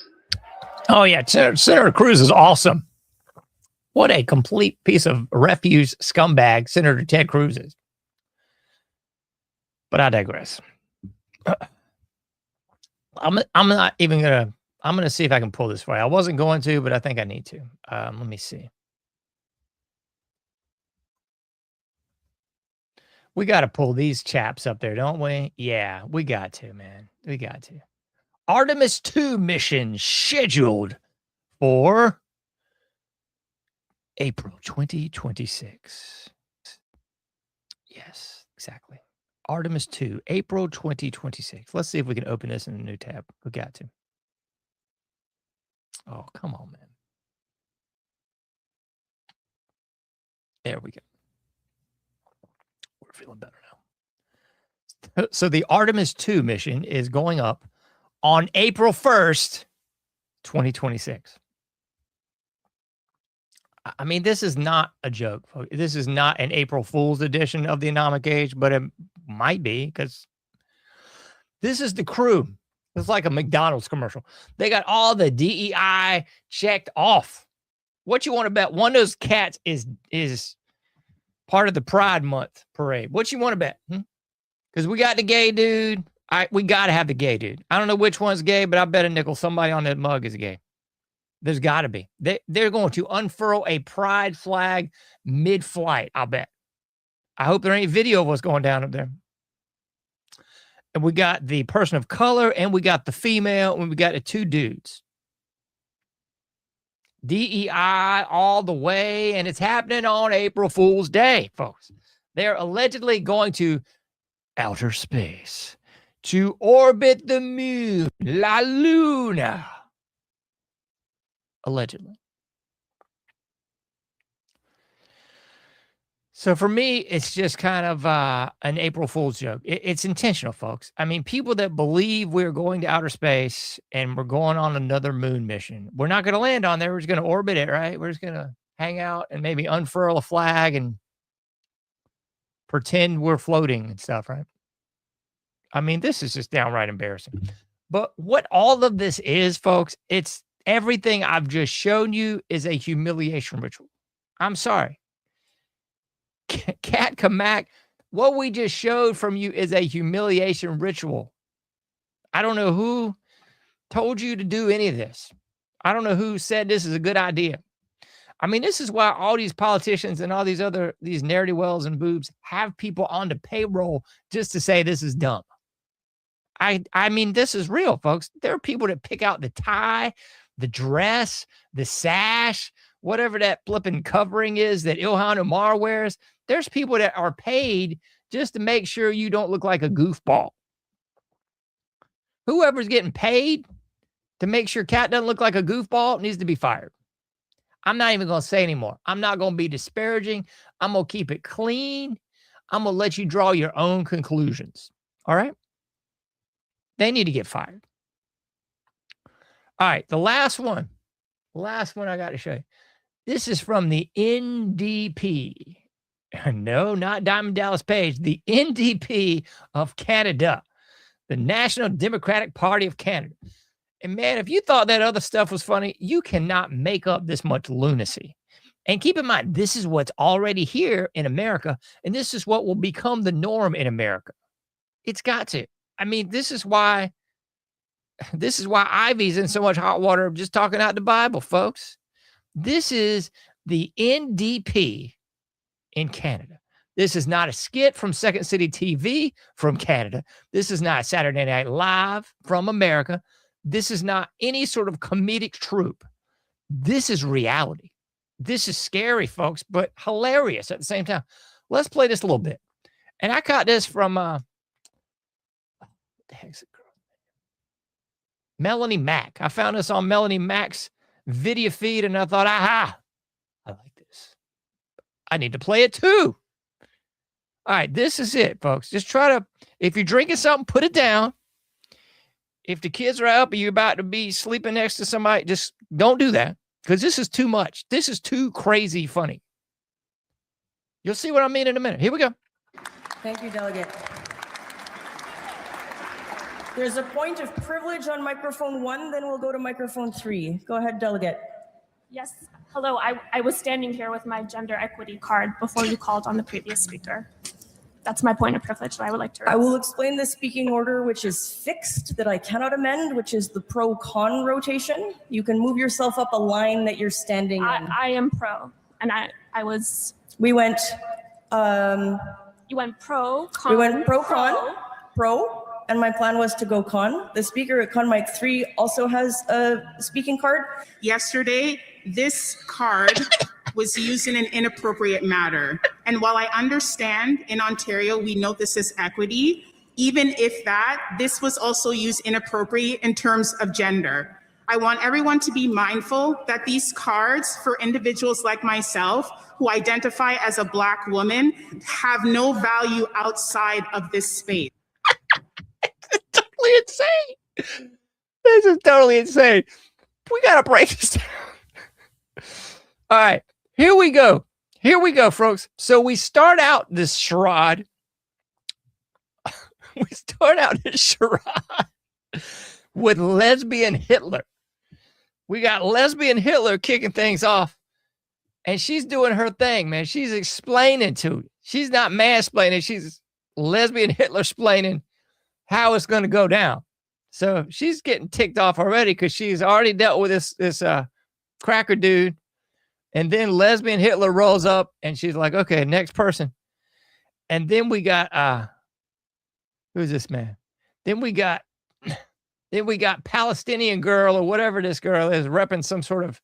Oh, yeah. Senator Cruz is awesome. What a complete piece of refuse scumbag Senator Ted Cruz is. But I digress. I'm not even going to, I'm going to see if I can pull this for you. I wasn't going to, but I think I need to. Let me see. We got to pull these chaps up there, don't we? Yeah, we got to, man. We got to. Artemis 2 mission scheduled for April 2026. Yes, exactly. Artemis 2, April 2026. Let's see if we can open this in a new tab. We got to. Oh, come on, man. There we go. We're feeling better now. So the Artemis 2 mission is going up on April 1st, 2026. I mean, this is not a joke, folks. This is not an April Fool's edition of the Anomic Age, but it might be, because this is the crew. It's like a McDonald's commercial. They got all the DEI checked off. What you want to bet? One of those cats is part of the Pride Month parade. What you want to bet? Because we got the gay dude. We got to have the gay dude. I don't know which one's gay, but I bet a nickel somebody on that mug is gay. There's got to be. They're going to unfurl a pride flag mid-flight, I'll bet. I hope there ain't video of us going down up there. And we got the person of color, and we got the female, and we got the two dudes. DEI all the way, and it's happening on April Fool's Day, folks. They're allegedly going to outer space to orbit the moon, La Luna. Allegedly. So for me, it's just kind of an April Fool's joke. It's intentional, folks. I mean, people that believe we're going to outer space and we're going on another moon mission, we're not going to land on there. We're just going to orbit it, right? We're just going to hang out and maybe unfurl a flag and pretend we're floating and stuff, right? I mean, this is just downright embarrassing. But what all of this is, folks, it's everything I've just shown you is a humiliation ritual. I'm sorry. Cat Kamak, what we just showed from you is a humiliation ritual. I don't know who told you to do any of this. I don't know who said this is a good idea. I mean, this is why all these politicians and all these ne'er-do-wells and boobs have people on the payroll just to say this is dumb. I mean, this is real, folks. There are people that pick out the tie, the dress, the sash, whatever that flipping covering is that Ilhan Omar wears. There's people that are paid just to make sure you don't look like a goofball. Whoever's getting paid to make sure Cat doesn't look like a goofball needs to be fired. I'm not even going to say anymore. I'm not going to be disparaging. I'm going to keep it clean. I'm going to let you draw your own conclusions. All right? They need to get fired. All right, the last one I got to show you. This is from the NDP. No, not Diamond Dallas Page. The NDP of Canada, the National Democratic Party of Canada. And man, if you thought that other stuff was funny, you cannot make up this much lunacy. And keep in mind, this is what's already here in America, and this is what will become the norm in America. It's got to. I mean, this is why Ivey's in so much hot water just talking out the Bible, folks. This is the NDP in Canada. This is not a skit from Second City TV from Canada. This is not Saturday Night Live from America. This is not any sort of comedic troupe. This is reality. This is scary, folks, but hilarious at the same time. Let's play this a little bit. And I caught this from what the heck's it? Melanie Mack. I found this on Melanie Mack's video feed, and I thought, aha, I like this. I need to play it too. All right, this is it, folks. Just try to, if you're drinking something, put it down. If the kids are up and you're about to be sleeping next to somebody, just don't do that, because this is too much. This is too crazy funny. You'll see what I mean in a minute. Here we go. Thank you, Delegate. There's a point of privilege on microphone 1, then we'll go to microphone 3. Go ahead, delegate. Yes. Hello. I was standing here with my gender equity card before you called on the previous speaker. That's my point of privilege that I would like to raise. I will explain the speaking order, which is fixed, that I cannot amend, which is the pro-con rotation. You can move yourself up a line that you're standing in. I am pro, and I was. We went. You went pro, con. We went pro, and my plan was to go con. The speaker at con mic 3 also has a speaking card. Yesterday, this card was used in an inappropriate manner. And while I understand in Ontario, we know this is equity, even if this was also used inappropriate in terms of gender. I want everyone to be mindful that these cards for individuals like myself who identify as a Black woman have no value outside of this space. Totally insane. This is totally insane. We got to break this down. All right. Here we go. Here we go, folks. So we start out this charade. With lesbian Hitler. We got lesbian Hitler kicking things off. And she's doing her thing, man. She's explaining to you. She's not mansplaining. She's lesbian Hitler explaining how it's going to go down. So she's getting ticked off already because she's already dealt with this cracker dude. And then lesbian Hitler rolls up and she's like, okay, next person. And then we got, who's this man? Then we got Palestinian girl or whatever this girl is repping some sort of,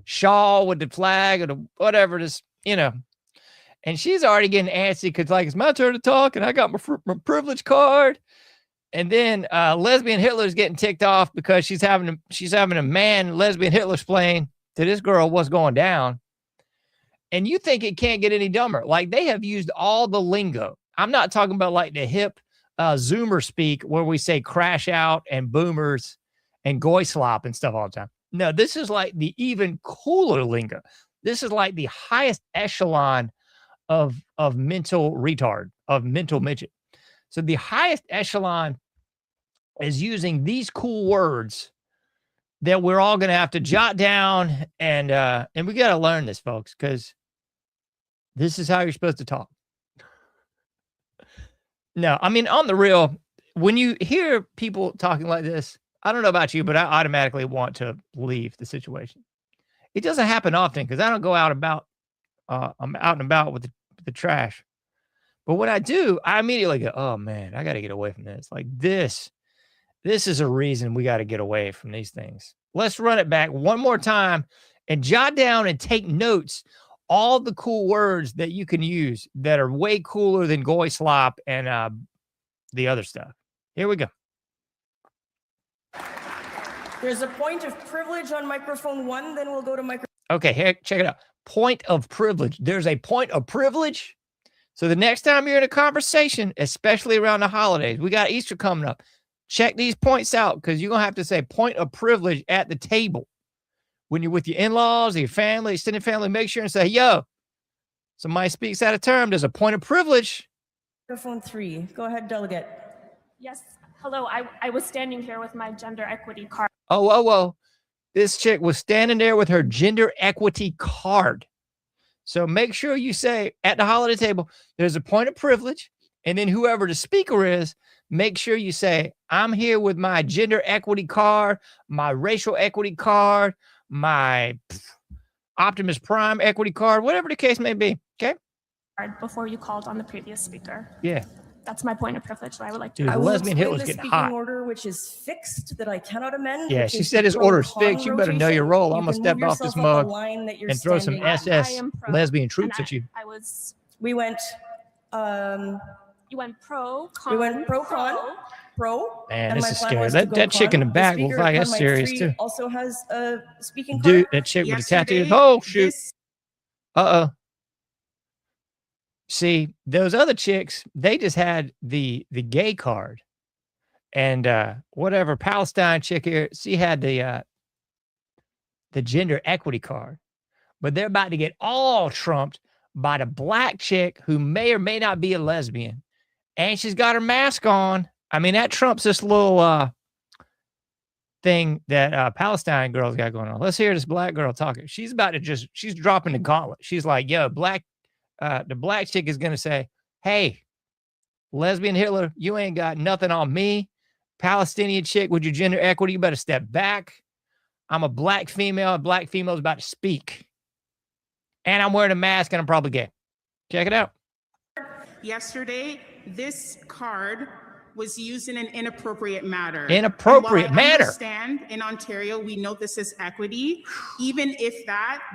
shawl with the flag or whatever it is, and she's already getting antsy because like, it's my turn to talk and I got my privilege card. And then lesbian Hitler's getting ticked off because she's having a man lesbian Hitler explain to this girl what's going down. And you think it can't get any dumber. Like they have used all the lingo. I'm not talking about like the hip Zoomer speak where we say crash out and boomers and goy slop and stuff all the time. No, this is like the even cooler lingo. This is like the highest echelon of mental retard, of mental midget. So the highest echelon is using these cool words that we're all going to have to jot down. And we got to learn this, folks, because this is how you're supposed to talk. No, I mean, on the real, when you hear people talking like this, I don't know about you, but I automatically want to leave the situation. It doesn't happen often because I don't go out about, I'm out and about with the trash. But when I do, I immediately go, oh man, I got to get away from this. Like this is a reason we got to get away from these things. Let's run it back one more time and jot down and take notes all the cool words that you can use that are way cooler than goy slop and the other stuff. Here we go. There's a point of privilege on microphone 1, then we'll go to microphone. Okay, here, check it out. Point of privilege. There's a point of privilege. So the next time you're in a conversation, especially around the holidays, we got Easter coming up. Check these points out because you're going to have to say point of privilege at the table. When you're with your in-laws, or your family, extended family, make sure and say, yo, somebody speaks out of term. There's a point of privilege. Microphone 3. Go ahead, delegate. Yes. Hello. I was standing here with my gender equity card. Oh. This chick was standing there with her gender equity card. So make sure you say at the holiday table, there's a point of privilege. And then whoever the speaker is, make sure you say, I'm here with my gender equity card, my racial equity card, my Optimus Prime equity card, whatever the case may be. Okay. Before you called on the previous speaker. Yeah. That's my point of privilege that I would like to. Dude, lesbian Hitler's getting hot. Order, which is fixed, that I cannot amend. Yeah, she said his order is fixed. You better know your role. I'm gonna step off this mug and throw some SS lesbian troops at you. We went. You went pro, con. We went pro. Man, this is scary. That chick in the back looks like that's serious too. Also has a speaking dude, that chick with the tattoos. Oh shoot. See, those other chicks, they just had the gay card. And whatever Palestine chick here, she had the gender equity card. But they're about to get all trumped by the black chick who may or may not be a lesbian. And she's got her mask on. I mean, that trumps this little thing that Palestine girls got going on. Let's hear this black girl talking. She's about to she's dropping the gauntlet. She's like, yo, the black chick is going to say, hey, lesbian Hitler, you ain't got nothing on me. Palestinian chick with your gender equity, you better step back. I'm a black female. A black female is about to speak. And I'm wearing a mask and I'm probably gay. Check it out. Yesterday, this card was used in an inappropriate manner. Inappropriate And while I manner. understand in Ontario, we know this is equity. Even if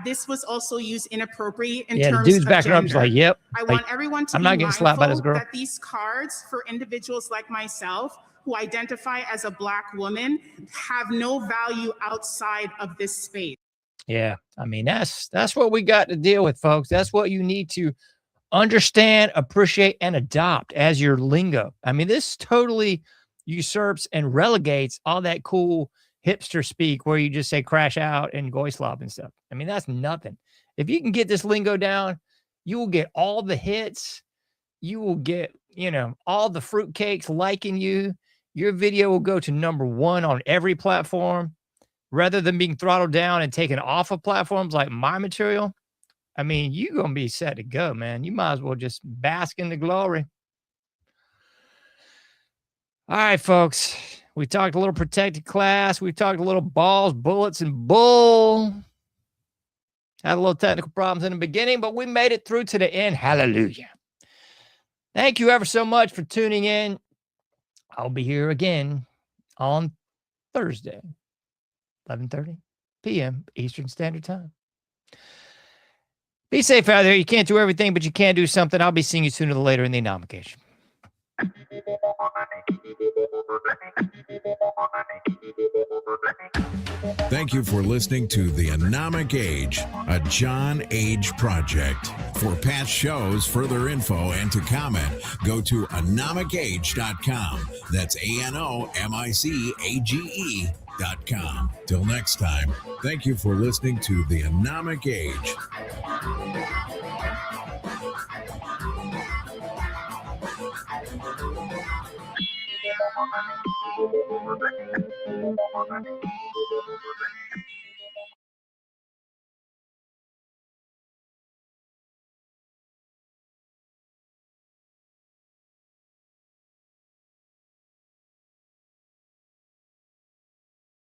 this was also used inappropriate in terms the dude's of backing up. gender. He's like, yep. I want everyone to I'm be not getting slapped by this mindful girl. that these cards for individuals like myself who identify as a black woman have no value outside of this space. Yeah. I mean, that's what we got to deal with, folks. That's what you need to understand, appreciate, and adopt as your lingo. I mean, this totally usurps and relegates all that cool hipster speak where you just say crash out and goy slop and stuff. I mean, that's nothing. If you can get this lingo down, you will get all the hits. You will get, all the fruitcakes liking you. Your video will go to #1 on every platform rather than being throttled down and taken off of platforms like my material. I mean, you're going to be set to go, man. You might as well just bask in the glory. All right, folks. We talked a little protected class. We talked a little balls, bullets, and bull. Had a little technical problems in the beginning, but we made it through to the end. Hallelujah. Thank you ever so much for tuning in. I'll be here again on Thursday, 11:30 p.m. Eastern Standard Time. Be safe out there. You can't do everything, but you can do something. I'll be seeing you sooner or later in the Anomication. Thank you for listening to The Anomic Age, a John Age project. For past shows, further info, and to comment, go to anomicage.com. That's ANOMICAGE.com. Till next time, thank you for listening to The Anomic Age.